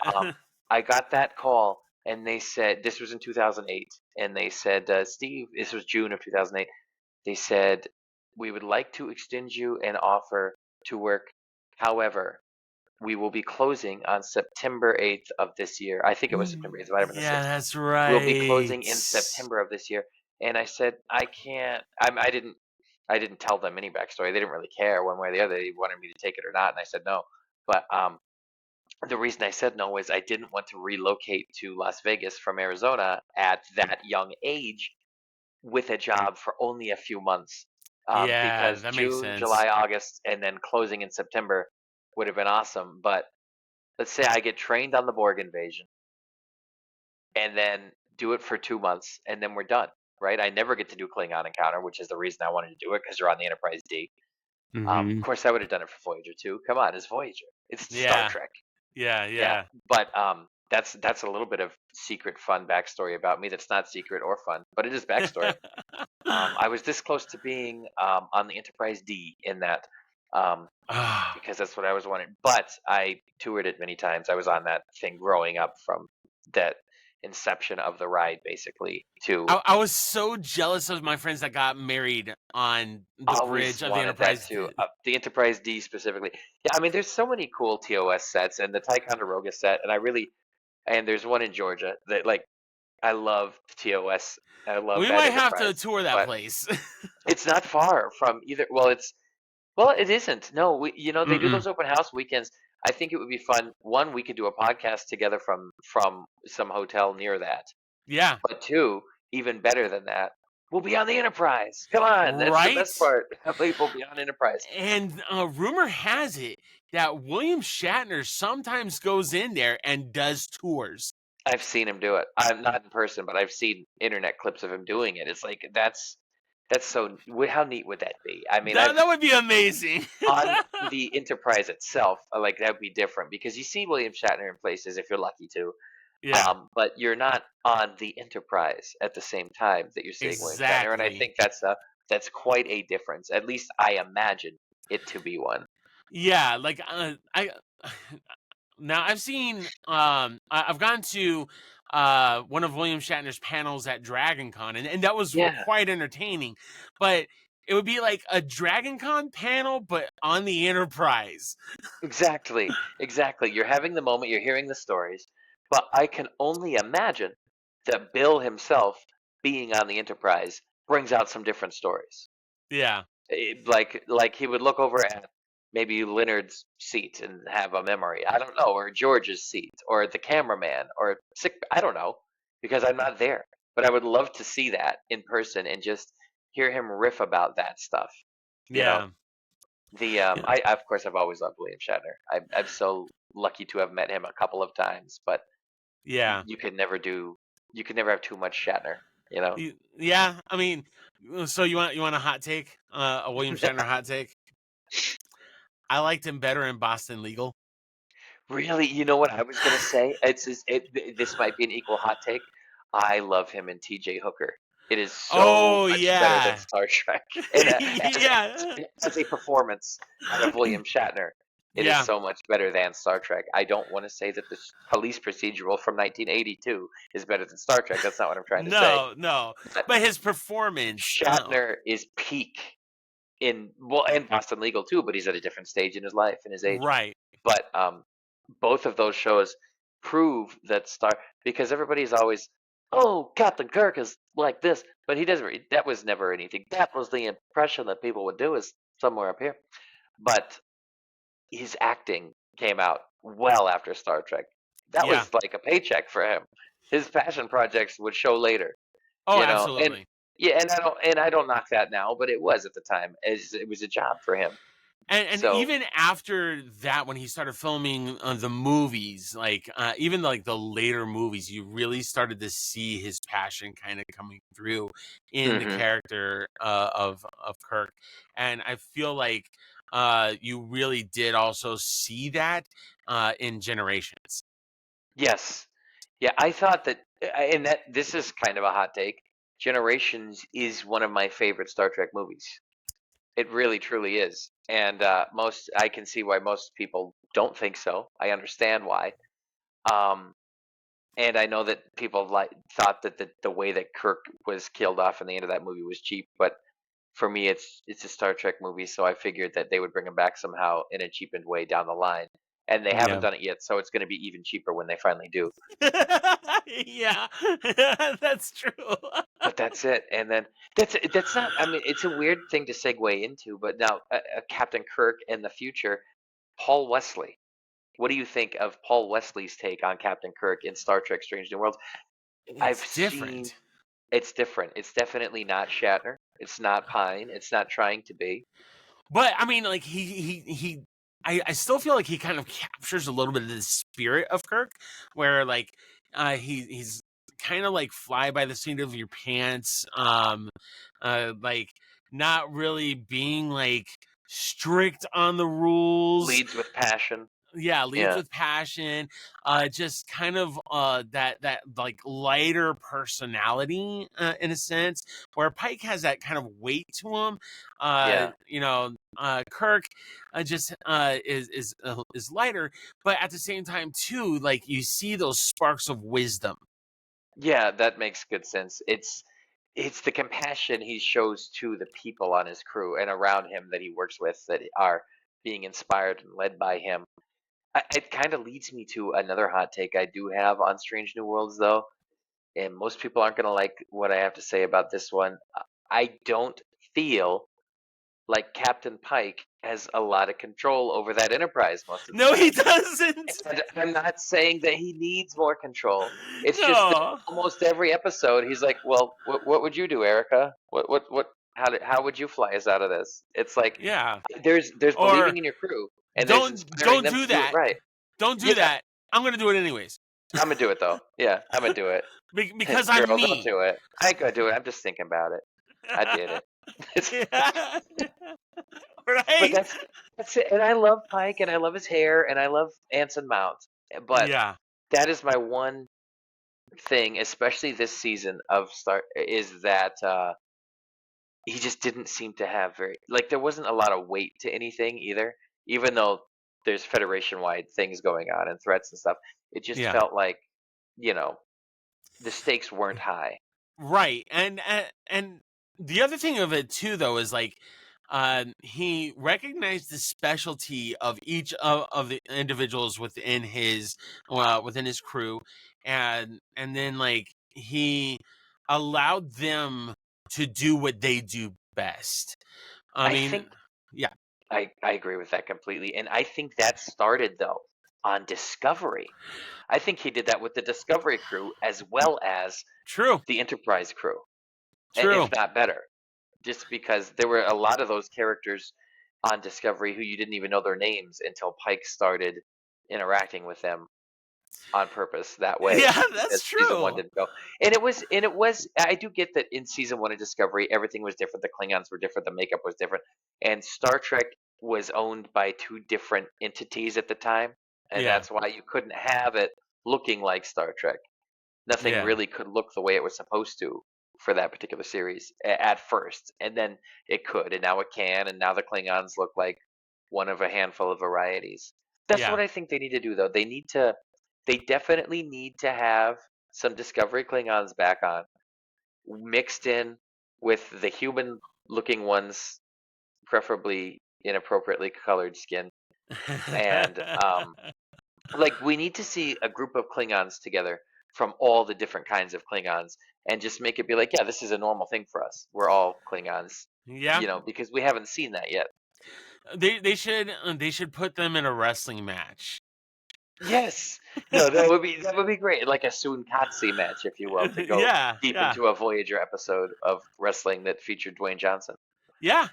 S1: I got that call and they said this was in 2008 and they said, Steve, this was June of 2008. They said, we would like to extend you an offer to work. However, we will be closing on September 8th of this year. I think it was September 8th. It might have been the
S2: Yeah,
S1: 6th.
S2: that's
S1: We'll be
S2: right.
S1: closing in September of this year. And I said, I can't. I didn't tell them any backstory. They didn't really care one way or the other. They wanted me to take it or not, and I said no. But the reason I said no is I didn't want to relocate to Las Vegas from Arizona at that young age with a job for only a few months.
S2: Yeah,
S1: Because
S2: that makes
S1: June,
S2: sense.
S1: July, August, and then closing in September would have been awesome. But let's say I get trained on the Borg invasion and then do it for 2 months and then we're done, right? I never get to do Klingon Encounter, which is the reason I wanted to do it because you're on the Enterprise D. Of
S2: Hmm.
S1: course, I would have done it for Voyager too. Come on, it's Voyager. It's Star
S2: Yeah,
S1: Trek.
S2: yeah,
S1: Yeah,
S2: yeah.
S1: but that's a little bit of secret fun backstory about me. That's not secret or fun, but it is backstory. I was this close to being on the Enterprise D in that um,
S2: Ah,
S1: because that's what I was wanting. But I toured it many times. I was on that thing growing up from that inception of the ride, basically. To
S2: I was so jealous of my friends that got married on the
S1: always
S2: bridge of the
S1: wanted that
S2: Enterprise.
S1: too. The Enterprise D specifically. Yeah, I mean, there's so many cool TOS sets and the Ticonderoga set, and I really and there's one in Georgia that like I love TOS. I love
S2: We
S1: that
S2: might have to
S1: Enterprise,
S2: tour that
S1: but
S2: place.
S1: it's not far from either. Well, it isn't. No, they do
S2: Mm-mm.
S1: those open house weekends. I think it would be fun. One, we could do a podcast together from some hotel near that.
S2: Yeah,
S1: But two, even better than that, we'll be on the Enterprise. Come on, that's the best
S2: right?
S1: part. We'll be on Enterprise.
S2: And rumor has it that William Shatner sometimes goes in there and does tours.
S1: I've seen him do it. I'm not in person, but I've seen internet clips of him doing it. It's like that's so. How neat would that be? I mean,
S2: That would be amazing.
S1: on the Enterprise itself, like that would be different because you see William Shatner in places if you're lucky to,
S2: Yeah,
S1: but you're not on the Enterprise at the same time that you're seeing William Shatner, and I
S2: exactly.
S1: think that's quite a difference. At least I imagine it to be one.
S2: Yeah, like I now I've seen I've gone to one of William Shatner's panels at Dragon Con, and that was
S1: Yeah,
S2: quite entertaining. But it would be like a Dragon Con panel, but on the Enterprise.
S1: exactly, exactly. You're having the moment, you're hearing the stories, but I can only imagine that Bill himself being on the Enterprise brings out some different stories.
S2: Yeah,
S1: Like he would look over at maybe Leonard's seat and have a memory. I don't know, or George's seat, or the cameraman, or sick. I don't know because I'm not there. But I would love to see that in person and just hear him riff about that stuff. You know,
S2: yeah,
S1: the
S2: yeah.
S1: I of course I've always loved William Shatner. I'm so lucky to have met him a couple of times, but
S2: Yeah.
S1: you could never have too much Shatner. You know.
S2: Yeah, I mean, so you want a hot take? A William Shatner hot take? I liked him better in Boston Legal.
S1: Really, you know what I was gonna say? This might be an equal hot take. I love him in T.J. Hooker. It is so
S2: Oh
S1: much better than
S2: yeah.
S1: Star Trek, and as,
S2: Yeah.
S1: as a performance out of William Shatner, it is
S2: Yeah.
S1: so much better than Star Trek. I don't want to say that the police procedural from 1982 is better than Star Trek. That's not what I'm trying to say.
S2: No, no.
S1: But
S2: But his performance,
S1: Shatner is peak and Boston Legal too, but he's at a different stage in his life and his age.
S2: right.
S1: But both of those shows prove that Star because everybody's always, oh, Captain Kirk is like this, but he doesn't. That was never anything. That was the impression that people would do is somewhere up here. But his acting came out well after Star Trek. That
S2: Yeah.
S1: was like a paycheck for him. His passion projects would show later,
S2: Oh,
S1: and
S2: absolutely.
S1: yeah, and I don't knock that now, but it was at the time as it was a job for him.
S2: And
S1: So
S2: even after that, when he started filming the movies, like even like the later movies, you really started to see his passion kind of coming through in the
S1: mhm.
S2: character of Kirk, and I feel like you really did also see that in Generations.
S1: Yes, Yeah, I thought that, and that this is kind of a hot take. Generations is one of my favorite Star Trek movies. It really, truly is, and most I can see why most people don't think so. I understand why, um, and I know that people thought that the way that Kirk was killed off in the end of that movie was cheap. But for me, it's a Star Trek movie, so I figured that they would bring him back somehow in a cheapened way down the line, and they haven't
S2: Yeah.
S1: done it yet, so it's going to be even cheaper when they finally do.
S2: Yeah, that's true.
S1: But that's it, and then that's not. I mean, it's a weird thing to segue into, but now Captain Kirk in the future, Paul Wesley. What do you think of Paul Wesley's take on Captain Kirk in Star Trek: Strange New Worlds? I've
S2: It's
S1: seen
S2: different.
S1: it's different. It's definitely not Shatner. It's not Pine. It's not trying to be.
S2: But I mean, like I still feel like he kind of captures a little bit of the spirit of Kirk, where like he's kind of like fly by the seat of your pants, like not really being like strict on the rules.
S1: Leads with passion.
S2: Yeah, leads
S1: Yeah,
S2: with passion, just kind of that like lighter personality, in a sense, where Pike has that kind of weight to him.
S1: yeah,
S2: Kirk just is lighter, but at the same time too, like you see those sparks of wisdom.
S1: yeah. That makes good sense. It's the compassion he shows to the people on his crew and around him that he works with that are being inspired and led by him. It kind of leads me to another hot take I do have on Strange New Worlds, though, and most people aren't going to like what I have to say about this one. I don't feel like Captain Pike has a lot of control over that Enterprise most of the
S2: No, he
S1: time.
S2: doesn't.
S1: And I'm not saying that he needs more control. It's just that
S2: No.
S1: almost every episode he's like, "Well, what would you do, Erica? What how would you fly us out of this?" It's like
S2: Yeah.
S1: there's
S2: Or
S1: believing in your crew and there's inspiring
S2: don't
S1: them
S2: do
S1: to do it
S2: that.
S1: right.
S2: Don't do
S1: Yeah,
S2: that. I'm gonna do it anyways.
S1: I'm gonna do it though. Yeah, I'm gonna do it.
S2: Because I'm
S1: Girl, don't
S2: me.
S1: do it. I ain't gonna do it. I'm just thinking about it. I did it.
S2: Yeah.
S1: But
S2: Right?
S1: that's it. And I love Pike, and I love his hair, and I love Anson Mount. But
S2: Yeah.
S1: that is my one thing, especially this season of Star, is that he just didn't seem to have very like there wasn't a lot of weight to anything either. Even though there's Federation-wide things going on and threats and stuff, it just
S2: Yeah.
S1: felt like you know the stakes weren't high.
S2: Right. And the other thing of it too though is like he recognized the specialty of each of the individuals within his crew, and then like he allowed them to do what they do best. I
S1: I
S2: mean,
S1: think
S2: yeah,
S1: I agree with that completely, and I think that started though on Discovery. I think he did that with the Discovery crew as well as
S2: true.
S1: the Enterprise crew,
S2: True.
S1: if not better. Just because there were a lot of those characters on Discovery who you didn't even know their names until Pike started interacting with them on purpose that way
S2: Yeah,
S1: because
S2: that's
S1: season one
S2: true.
S1: didn't go. And it was I do get that in season one of Discovery everything was different. The Klingons were different, the makeup was different. And Star Trek was owned by two different entities at the time. And
S2: Yeah.
S1: that's why you couldn't have it looking like Star Trek. Nothing
S2: Yeah.
S1: really could look the way it was supposed to for that particular series at first, and then it could, and now it can, and now the Klingons look like one of a handful of varieties. That's what
S2: Yeah.
S1: I think they need to do, though. They definitely need to have some Discovery Klingons back on, mixed in with the human-looking ones, preferably inappropriately colored skin, and like we need to see a group of Klingons together from all the different kinds of Klingons and just make it be like, yeah, this is a normal thing for us. We're all Klingons,
S2: Yeah.
S1: because we haven't seen that yet.
S2: They should put them in a wrestling match.
S1: Yes. No, that would be great. Like a Katsi match, if you will, to go
S2: Yeah,
S1: deep
S2: yeah,
S1: into a Voyager episode of wrestling that featured Dwayne Johnson.
S2: yeah,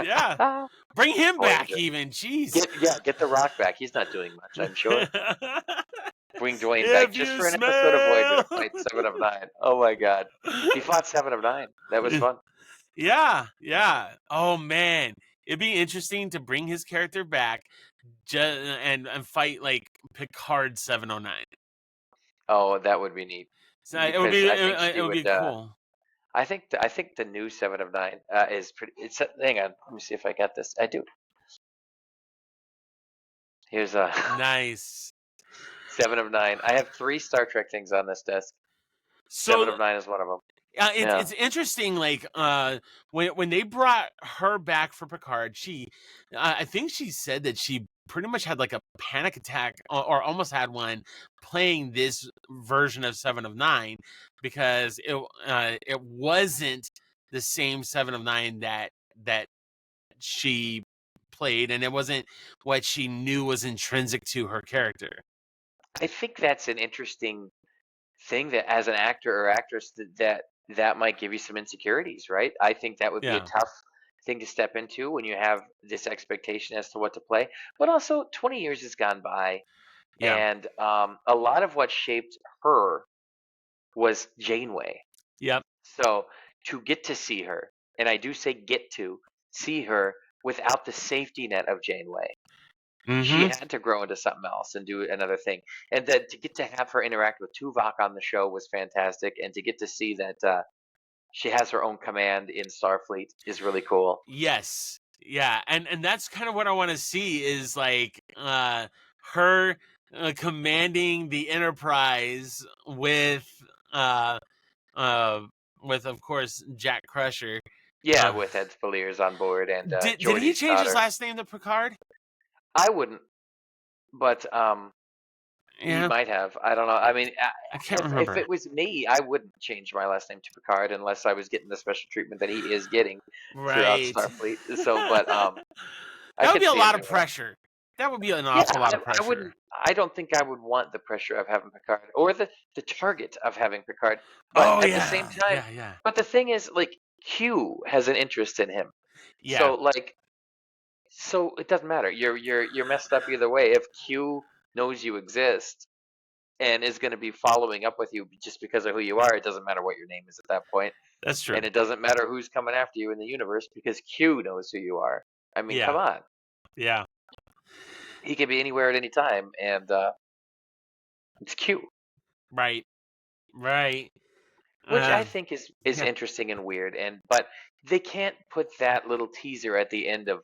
S2: yeah.
S1: Ah,
S2: Bring him back,
S1: Voyager.
S2: even. Jeez.
S1: Get the Rock back. He's not doing much, I'm sure. Bring Dwayne back
S2: If
S1: just
S2: you
S1: for an episode of Voyager to
S2: smell.
S1: fight Seven of Nine. Oh my God, he fought Seven of Nine. That was fun.
S2: Yeah, yeah. Oh man, it'd be interesting to bring his character back, and fight like Picard 709.
S1: Oh, that would be neat
S2: So it would
S1: because
S2: be
S1: I think
S2: it
S1: she
S2: would be
S1: would.
S2: cool.
S1: I think the new Seven of Nine is pretty. It's hang on. Let me see if I got this. I do. Here's a
S2: Nice.
S1: Seven of Nine. I have three Star Trek things on this desk. Seven
S2: So
S1: of Nine is one of them.
S2: it's
S1: Yeah.
S2: it's interesting. Like when they brought her back for Picard, I think she said that she pretty much had like a panic attack or almost had one playing this version of Seven of Nine because it wasn't the same Seven of Nine that she played, and it wasn't what she knew was intrinsic to her character.
S1: I think that's an interesting thing that as an actor or actress that might give you some insecurities, right? I think that would be a
S2: Yeah,
S1: tough thing to step into when you have this expectation as to what to play. But also, 20 years has gone by,
S2: yeah,
S1: and a lot of what shaped her was Janeway.
S2: yep.
S1: So to get to see her, and I do say get to see her without the safety net of Janeway, she
S2: Mm-hmm.
S1: had to grow into something else and do another thing. And then to get to have her interact with Tuvok on the show was fantastic, and to get to see that she has her own command in Starfleet is really cool.
S2: Yes. Yeah, and that's kind of what I want to see is like her commanding the Enterprise uh uh with of course Jack Crusher.
S1: Yeah,
S2: Uh
S1: with Ed Speleers on board and
S2: did he
S1: Geordie's
S2: change his
S1: daughter.
S2: last name to Picard?
S1: I wouldn't, but he
S2: Yeah,
S1: might have. I don't know. I mean,
S2: I can't
S1: if
S2: remember.
S1: it was me, I wouldn't change my last name to Picard unless I was getting the special treatment that he is getting throughout
S2: Right.
S1: Starfleet. So, but I
S2: That would
S1: could
S2: be a
S1: see him
S2: lot of
S1: doing it.
S2: pressure. That would be an
S1: Yeah,
S2: awful lot of
S1: I wouldn't.
S2: pressure.
S1: I don't think I would want the pressure of having Picard or the target of having Picard. But
S2: Oh
S1: at the same
S2: yeah,
S1: time,
S2: yeah, yeah,
S1: but the thing is, like Q has an interest in him.
S2: yeah.
S1: So so it doesn't matter. You're messed up either way. If Q knows you exist and is going to be following up with you just because of who you are, it doesn't matter what your name is at that point,
S2: That's true.
S1: and it doesn't matter who's coming after you in the universe because Q knows who you are. I mean, come
S2: Yeah,
S1: on,
S2: yeah.
S1: he could be anywhere at any time, and it's Q.
S2: Right, right.
S1: Which I
S2: Uh,
S1: think is
S2: yeah.
S1: interesting and weird, and but they can't put that little teaser at the end of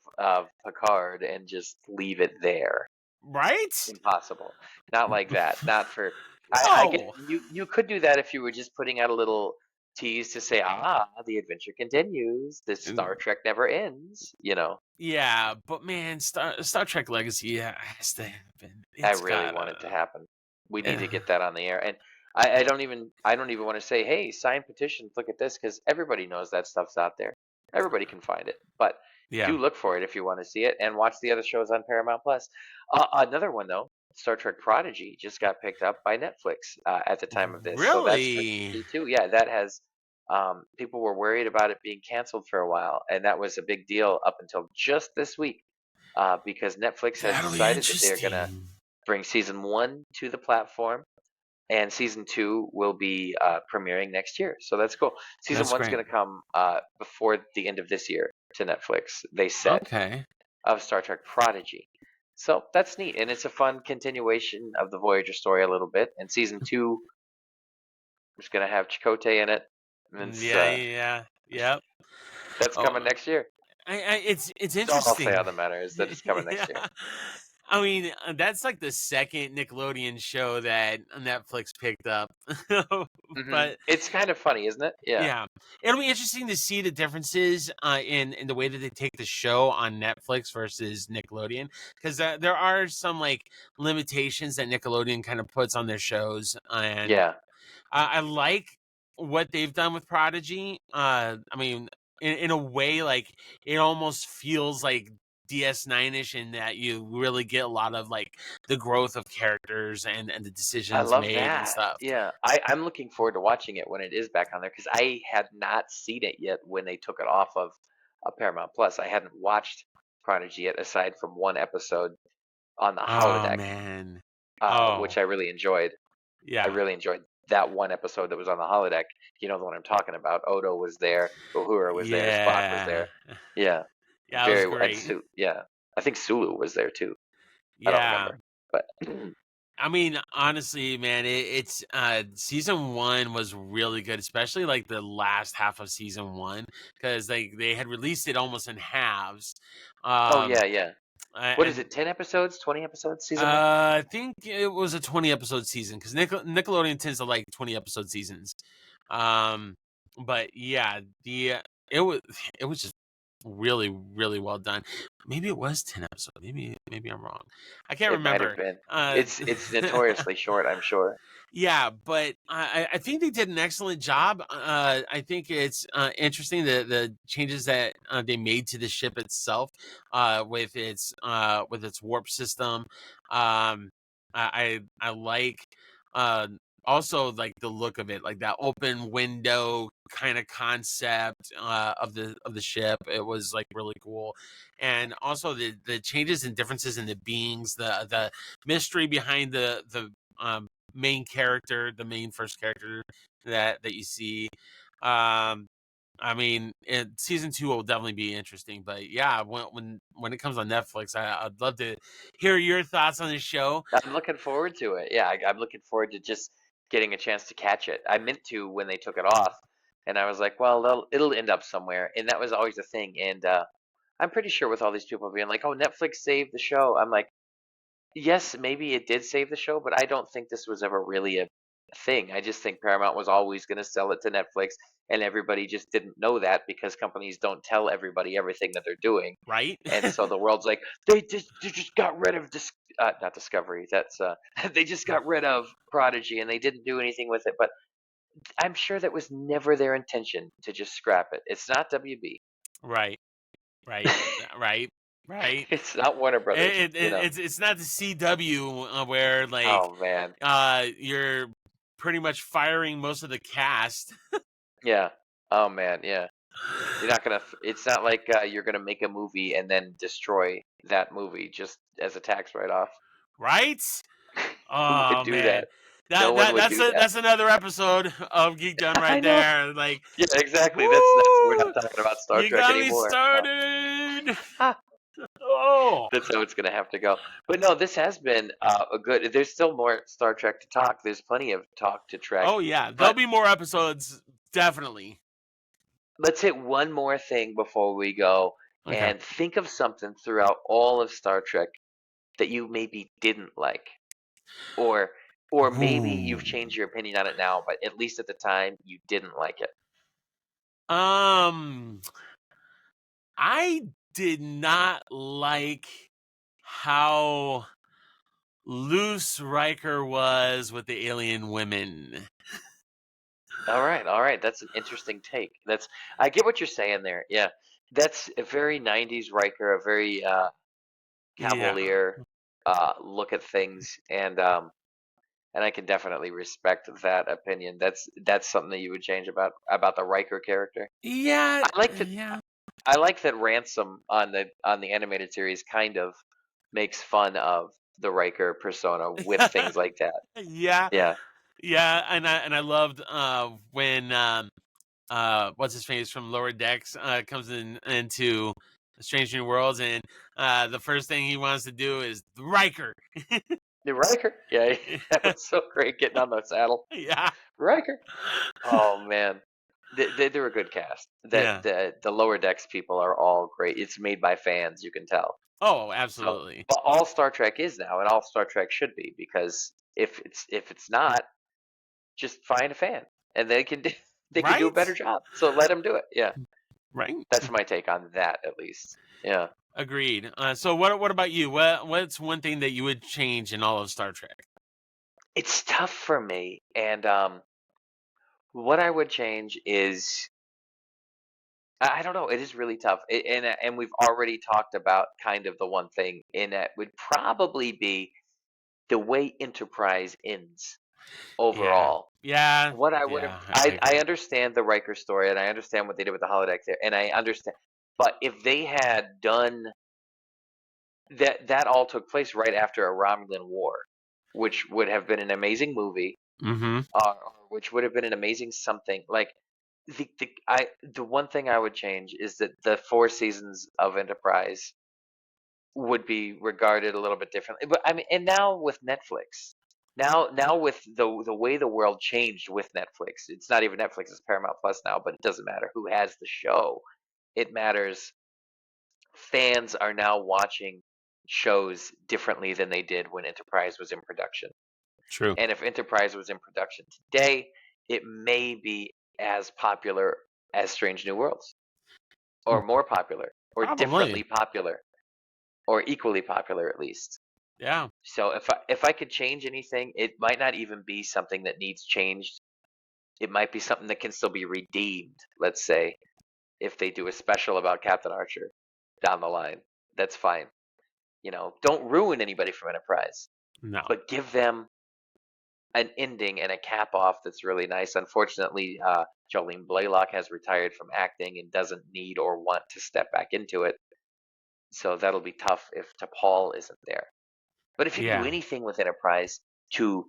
S1: Picard and just leave it there.
S2: Right?
S1: Impossible. Not like that. Not for. I get
S2: No.
S1: you could do that if you were just putting out a little tease to say, the adventure continues. This Star Trek never ends. You know.
S2: Yeah, but man, Star Trek Legacy has to happen.
S1: I
S2: It's
S1: really want it to
S2: gotta.
S1: happen. We need
S2: Uh,
S1: to get that on the air. And I don't even want to say, hey, sign petitions, look at this, because everybody knows that stuff's out there. Everybody can find it. But
S2: yeah.
S1: do look for it if you want to see it and watch the other shows on Paramount Plus. Another one though, Star Trek Prodigy just got picked up by Netflix at the time of this. So that's good to
S2: Really?
S1: see too. Yeah, that has people were worried about it being canceled for a while, and that was a big deal up until just this week because Netflix has
S2: That'll be
S1: decided that they're going to
S2: interesting.
S1: bring season one to the platform, and season two will be premiering next year. So that's cool. Season
S2: That's
S1: one's
S2: great.
S1: going to come before the end of this year to Netflix. They said
S2: Okay.
S1: of Star Trek Prodigy. So that's neat, and it's a fun continuation of the Voyager story a little bit. And season two is going to have Chakotay in it, and
S2: Yeah, yeah, yeah.
S1: that's
S2: Oh,
S1: coming next year.
S2: it's
S1: That's all I'll say
S2: interesting.
S1: on the matter is that it's coming next year.
S2: Yeah. I mean, that's like the second Nickelodeon show that Netflix picked up. But
S1: It's kind of funny, isn't it? Yeah,
S2: yeah, it'll be interesting to see the differences in the way that they take the show on Netflix versus Nickelodeon, because there are some like limitations that Nickelodeon kind of puts on their shows, and
S1: yeah.
S2: I like what they've done with Prodigy. I mean, in a way, like it almost feels like DS9 ish in that you really get a lot of like the growth of characters and the
S1: I
S2: decisions
S1: love
S2: made and
S1: that.
S2: stuff.
S1: Yeah, I'm looking forward to watching it when it is back on there because I had not seen it yet when they took it off of Paramount Plus. I hadn't watched Prodigy yet, aside from one episode on the
S2: Oh
S1: holodeck,
S2: man. Oh
S1: which I really enjoyed. I
S2: yeah.
S1: really enjoyed that one episode that was on the holodeck. You know the one I'm talking about. Odo was there, Uhura was there, Spock was
S2: Yeah.
S1: there. Yeah,
S2: Yeah, it was
S1: and
S2: great.
S1: yeah, I think Sulu was there too. I don't
S2: Yeah.
S1: remember, but
S2: I mean, honestly, man, it's season one was really good, especially like the last half of season one, because they had released it almost in halves.
S1: Oh
S2: Um,
S1: yeah, yeah. What is
S2: and
S1: it? 10 episodes? 20 episodes? Season one?
S2: I think it was a 20 episode season because Nickelodeon tends to like 20 episode seasons. Um, but yeah, the it was it was just really really well done. Maybe it was 10 episodes. Maybe I'm wrong. I can't
S1: It might have
S2: remember.
S1: been.
S2: Uh,
S1: It's notoriously short, I'm sure.
S2: Yeah, but I think they did an excellent job. I think it's interesting the changes that they made to the ship itself, with its warp system. I like uh, also like the look of it, like that open window kind of concept of the ship. It was like really cool, and also the changes and differences in the beings, the mystery behind the main character, the main first character that you see. Um, I mean, season two will definitely be interesting, but yeah, when it comes on Netflix, I'd love to hear your thoughts on the show.
S1: I'm looking forward to it. Yeah, I'm looking forward to just getting a chance to catch it. I meant to when they took it off, and I was like, well, it'll end up somewhere, and that was always a thing. And I'm pretty sure with all these people being like, oh, Netflix saved the show. I'm like, yes, maybe it did save the show, but I don't think this was ever really a thing. I just think Paramount was always going to sell it to Netflix, and everybody just didn't know that because companies don't tell everybody everything that they're doing.
S2: Right?
S1: And so the world's like, they just got rid of not Discovery. That's they just got rid of Prodigy, and they didn't do anything with it. But I'm sure that was never their intention to just scrap it. It's not WB.
S2: Right, right, right, right.
S1: It's not Warner Brothers.
S2: It's not the CW where like
S1: Oh man.
S2: you're pretty much firing most of the cast.
S1: Yeah. Oh man. Yeah. You're not gonna. It's not like you're gonna make a movie and then destroy that movie just as a tax write-off.
S2: Right?
S1: Who would
S2: Oh
S1: do
S2: man.
S1: that? No one would do that.
S2: That's another episode of Geek Done
S1: I
S2: right
S1: know.
S2: there. Like,
S1: Yeah, exactly. That's we're
S2: woo!
S1: not talking about Star
S2: You
S1: Trek
S2: got me
S1: anymore.
S2: started.
S1: Ah,
S2: Oh.
S1: that's how it's gonna have to go. But no, this has been a good. There's still more Star Trek to talk. There's plenty of talk to Trek.
S2: Oh yeah, there'll
S1: But
S2: be more episodes definitely.
S1: let's hit one more thing before we go,
S2: Okay.
S1: and think of something throughout all of Star Trek that you maybe didn't like. Or maybe
S2: Ooh.
S1: you've changed your opinion on it now, but at least at the time you didn't like it.
S2: Um I did not like how loose Riker was with the alien women.
S1: All right, that's an interesting take. That's I get what you're saying there. Yeah, that's a very '90s Riker, a very
S2: Yeah.
S1: cavalier look at things, and I can definitely respect that opinion. That's something that you would change about the Riker character.
S2: Yeah,
S1: I like that.
S2: yeah.
S1: I like that Ransom on the animated series kind of makes fun of the Riker persona with things like that.
S2: Yeah.
S1: Yeah.
S2: Yeah, and I loved when what's his face from Lower Decks comes into Strange New Worlds, and the first thing he wants to do is Riker.
S1: The Riker. Yeah, that was so great getting on the saddle.
S2: Yeah.
S1: Riker. Oh man, they're a good cast.
S2: Yeah.
S1: The lower decks people are all great. It's made by fans, you can tell.
S2: Oh,
S1: So
S2: absolutely.
S1: but all Star Trek is now, and all Star Trek should be, because if it's not, just find a fan, and they can do a
S2: Right?
S1: better job. So let them do it. Yeah,
S2: Right.
S1: that's my take on that, at least. Yeah,
S2: Agreed. So what about you? What's one thing that you would change in all of Star Trek?
S1: it's tough for me, and what I would change is I don't know. It is really tough, and we've already talked about kind of the one thing, and that would probably be the way Enterprise ends
S2: Yeah.
S1: overall.
S2: Yeah.
S1: What I would have,
S2: Yeah, I
S1: I
S2: agree.
S1: understand the Riker story, and I understand what they did with the holodeck there, and I understand. But if they had done that, that all took place right after a Romulan war, which would have been an amazing movie,
S2: Mm-hmm.
S1: which would have been an amazing something. Like the one thing I would change is that the 4 seasons of Enterprise would be regarded a little bit differently. But I mean, and now with Netflix. Now with the way the world changed with Netflix, it's not even Netflix, it's Paramount Plus now, but it doesn't matter who has the show. It matters fans are now watching shows differently than they did when Enterprise was in production.
S2: True.
S1: And if Enterprise was in production today, it may be as popular as Strange New Worlds, or more popular, or
S2: Probably.
S1: differently popular, or equally popular at least.
S2: Yeah.
S1: So if I could change anything, it might not even be something that needs changed. It might be something that can still be redeemed. Let's say if they do a special about Captain Archer down the line, that's fine. Don't ruin anybody from Enterprise,
S2: No.
S1: but give them an ending and a cap off that's really nice. Unfortunately, Jolene Blaylock has retired from acting and doesn't need or want to step back into it. So that'll be tough if T'Pol isn't there. But if you can do
S2: Yeah.
S1: anything with Enterprise to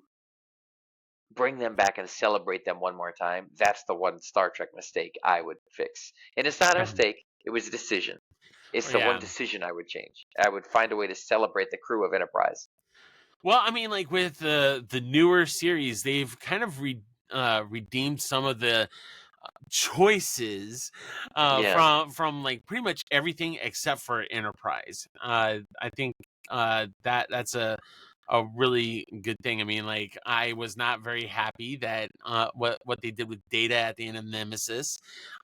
S1: bring them back and celebrate them one more time, that's the one Star Trek mistake I would fix. And it's not a mistake, it was a decision. It's the one
S2: Yeah.
S1: decision I would change. I would find a way to celebrate the crew of Enterprise.
S2: Well, I mean, like with the newer series, they've kind of redeemed some of the choices
S1: Yeah.
S2: from like pretty much everything except for Enterprise. I think that's a really good thing. I mean, like I was not very happy that what they did with Data at the end of Nemesis.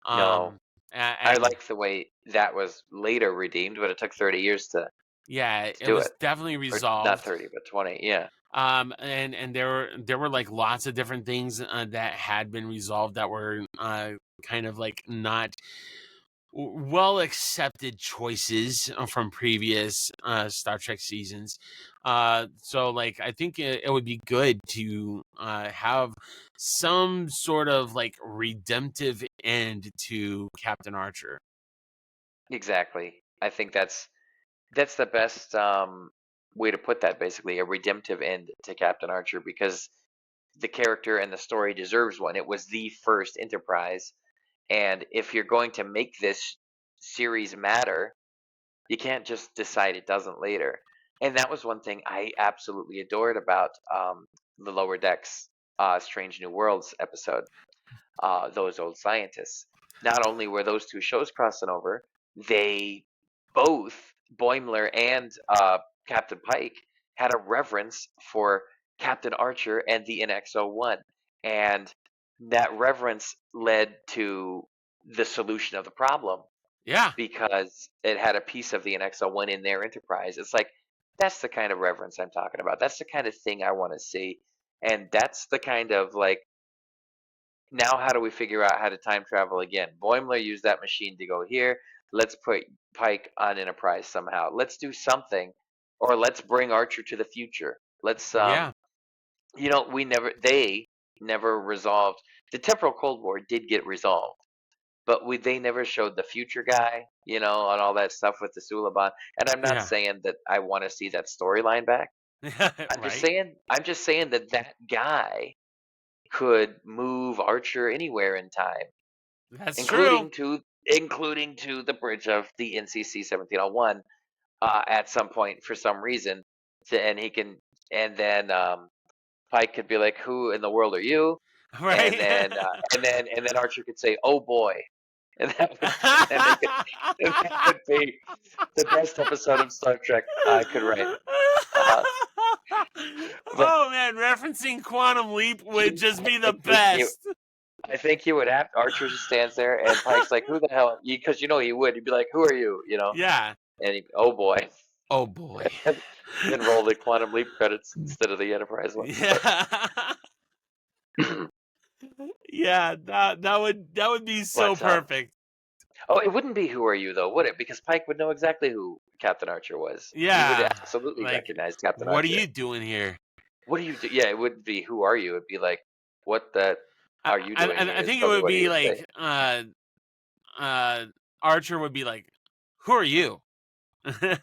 S1: No.
S2: Um,
S1: I
S2: and
S1: like the way that was later redeemed, but it took 30 years to
S2: yeah,
S1: to
S2: it
S1: do
S2: was
S1: it.
S2: definitely
S1: Or not
S2: resolved.
S1: 30, but 20. Yeah.
S2: And there were like lots of different things that had been resolved that were kind of like not well accepted choices from previous Star Trek seasons. So like I think it would be good to have some sort of like redemptive end to Captain Archer.
S1: Exactly. I think that's the best way to put that, basically, a redemptive end to Captain Archer, because the character and the story deserves one. It was the first Enterprise, and if you're going to make this series matter, you can't just decide it doesn't later. And that was one thing I absolutely adored about the Lower Decks Strange New Worlds episode, those old scientists. Not only were those two shows crossing over, they both, Boimler and Captain Pike, had a reverence for Captain Archer and the NX-01. And that reverence led to the solution of the problem,
S2: Yeah,
S1: because it had a piece of the NX-01 in their Enterprise. It's like, that's the kind of reverence I'm talking about. That's the kind of thing I want to see. And that's the kind of, like, now how do we figure out how to time travel again? Boimler used that machine to go here. Let's put Pike on Enterprise somehow. Let's do something, or let's bring Archer to the future. Let's
S2: yeah,
S1: they never resolved. The temporal Cold War did get resolved, but they never showed the future guy, and all that stuff with the Suliban. And I'm not
S2: yeah.
S1: saying that I want to see that storyline back.
S2: Right.
S1: I'm just saying that that guy could move Archer anywhere in time,
S2: That's true.
S1: including to the bridge of the NCC 1701 at some point for some reason. And he can, and then Pike could be like, "Who in the world are you?" And
S2: Right.
S1: then Archer could say, "Oh boy," and and they could, and that would be the best episode of Star Trek I could write. Uh, but
S2: Oh man, referencing Quantum Leap would just be the
S1: I think you,
S2: best.
S1: I think you would have Archer just stands there, and Pike's like, "Who the hell?" Because he would. He'd be like, "Who are you?"
S2: Yeah.
S1: And oh boy,
S2: Oh boy.
S1: and then roll the Quantum Leap credits instead of the Enterprise ones. But
S2: Yeah. Yeah, that would be so
S1: but
S2: perfect.
S1: oh, it wouldn't be "Who are you" though, would it? Because Pike would know exactly who Captain Archer was. He would
S2: Yeah.
S1: absolutely
S2: Like,
S1: recognize Captain
S2: what are
S1: Archer.
S2: you doing here?
S1: What do you do? Yeah, it wouldn't be "Who are you?" It'd be like, "What the
S2: I
S1: are you doing
S2: I,
S1: here?"
S2: I
S1: Is
S2: think it
S1: probably
S2: would
S1: what he
S2: be
S1: would say.
S2: like uh Archer would be like, "Who are you?"
S1: That's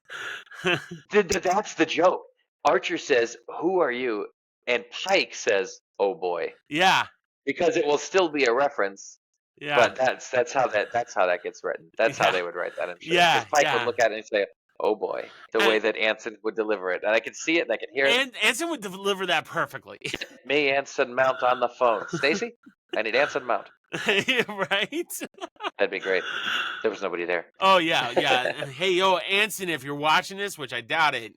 S1: the joke. Archer says, "Who are you?" and Pike says, "Oh boy,"
S2: Yeah.
S1: because it will still be a reference.
S2: Yeah.
S1: But that's how that gets written. That's how
S2: Yeah.
S1: they would write that, I'm sure. Because
S2: Yeah.
S1: Pike would
S2: Yeah.
S1: look at it and say, Oh boy, the way that Anson would deliver it, and I can see it, and I can hear it.
S2: And Anson would deliver that perfectly.
S1: Me, Anson Mount on the phone. Stacy, I need Anson Mount.
S2: Right?
S1: That'd be great. There was nobody there.
S2: Oh yeah, yeah. Hey yo, Anson, if you're watching this, which I doubt it,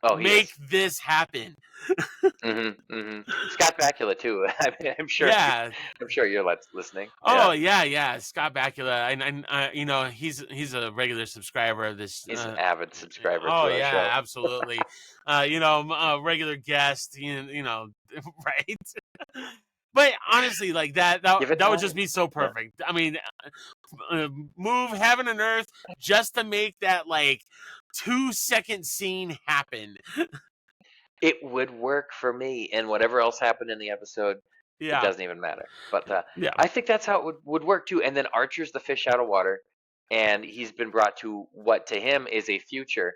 S1: Oh, he
S2: make
S1: is.
S2: this happen.
S1: Scott Bakula too. I mean,
S2: Yeah.
S1: I'm sure you're listening.
S2: Oh
S1: Yeah,
S2: yeah. Scott Bakula, and he's a regular subscriber of this.
S1: he's an avid subscriber
S2: Oh
S1: to our
S2: yeah,
S1: show.
S2: absolutely. A regular guest. Right. But honestly, like
S1: Give it
S2: that would just
S1: time.
S2: be so
S1: Yeah.
S2: perfect. I mean, move heaven and earth just to make that like 2-second scene happen.
S1: It would work for me, and whatever else happened in the episode, it
S2: Yeah.
S1: doesn't even matter. But
S2: Yeah.
S1: I think that's how it would work too. And then Archer's the fish out of water, and he's been brought to what to him is a future,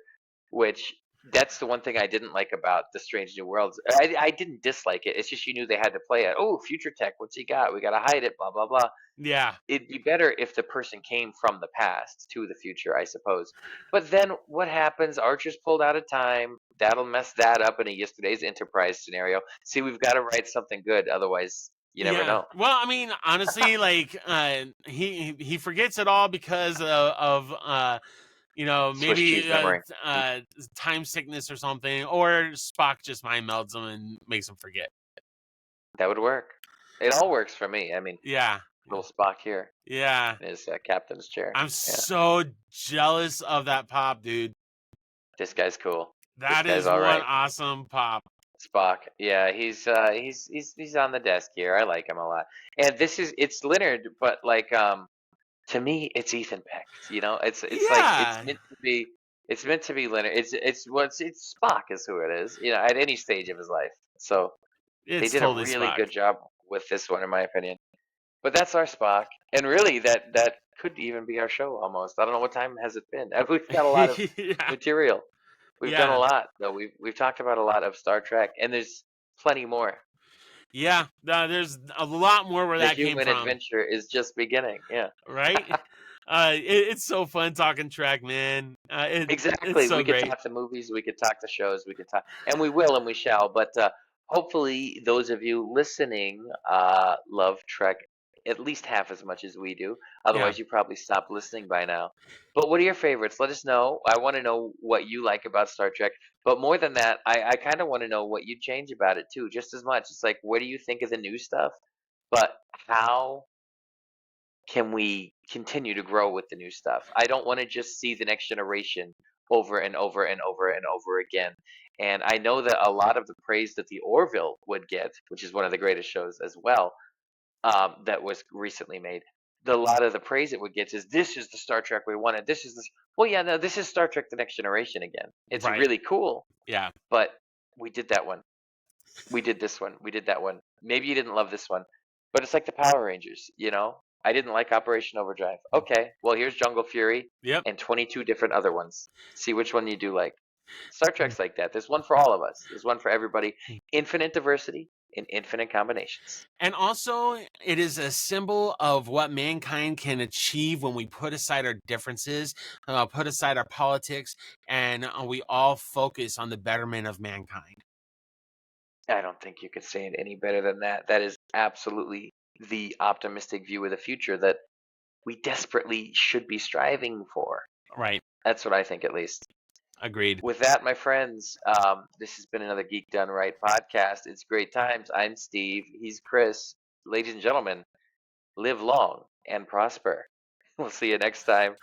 S1: which that's the one thing I didn't like about the Strange New Worlds. I didn't dislike it. It's just you knew they had to play it. Oh, future tech, what's he got? We got to hide it. Blah blah blah.
S2: Yeah.
S1: It'd be better if the person came from the past to the future, I suppose. But then what happens? Archer's pulled out of time. That'll mess that up in a yesterday's Enterprise scenario. See, we've got to write something good, otherwise, you never
S2: Yeah.
S1: know.
S2: Well, I mean, honestly, like he forgets it all because of
S1: Swiss cheese
S2: maybe
S1: memory.
S2: time sickness or something, or Spock just mind melds him and makes him forget.
S1: That would work. It all works for me. I mean,
S2: Yeah.
S1: little Spock here
S2: Yeah.
S1: in his captain's chair.
S2: I'm
S1: Yeah,
S2: so jealous of that pop, dude.
S1: this guy's cool. This
S2: That
S1: guy's
S2: is
S1: all
S2: one
S1: right.
S2: awesome pop.
S1: Spock. Yeah, he's on the desk here. I like him a lot. And it's Leonard, but like to me it's Ethan Peck. It's like
S2: Yeah.
S1: it's meant to be Leonard. It's Spock is who it is. At any stage of his life. So they
S2: It's
S1: did a
S2: totally
S1: really
S2: Spock.
S1: good job with this one, in my opinion. But that's our Spock, and really that could even be our show almost. I don't know what time has it been. We've got a lot of
S2: Yeah.
S1: material. We've done a
S2: Yeah.
S1: lot, though. We've talked about a lot of Star Trek, and there's plenty more.
S2: Yeah. There's a lot more where
S1: The
S2: that came
S1: human
S2: from.
S1: adventure is just beginning. Yeah.
S2: Right? It's so fun talking Trek, man. It's
S1: Exactly.
S2: so
S1: We could
S2: great.
S1: talk to movies, we could talk to shows, we could talk, and we will, and we shall. But hopefully, those of you listening love Trek at least half as much as we do.
S2: Yeah.
S1: Otherwise, you probably stopped listening by now. But what are your favorites? Let us know. I want to know what you like about Star Trek. But more than that, I kind of want to know what you change about it too, just as much. It's like, what do you think of the new stuff? But how can we continue to grow with the new stuff? I don't want to just see the next generation over and over and over and over again. And I know that a lot of the praise that the Orville would get, which is one of the greatest shows as well, that was recently made. A lot of the praise it would get is this is the Star Trek we wanted. This is this. Well, yeah, no, this is Star Trek: The Next Generation again. It's
S2: Right.
S1: really cool,
S2: Yeah.
S1: but we did that one. We did this one. We did that one. Maybe you didn't love this one, but it's like the Power Rangers, I didn't like Operation Overdrive. Okay, well, here's Jungle Fury
S2: Yep.
S1: and 22 different other ones. See which one you do like. Star Trek's like that. There's one for all of us. There's one for everybody. Infinite diversity in infinite combinations.
S2: And also, it is a symbol of what mankind can achieve when we put aside our differences, put aside our politics, and we all focus on the betterment of mankind.
S1: I don't think you could say it any better than that. That is absolutely the optimistic view of the future that we desperately should be striving for.
S2: Right.
S1: That's what I think, at least.
S2: Agreed.
S1: With that, my friends, this has been another Geek Done Right podcast. It's great times. I'm Steve. He's Chris. Ladies and gentlemen, live long and prosper. We'll see you next time.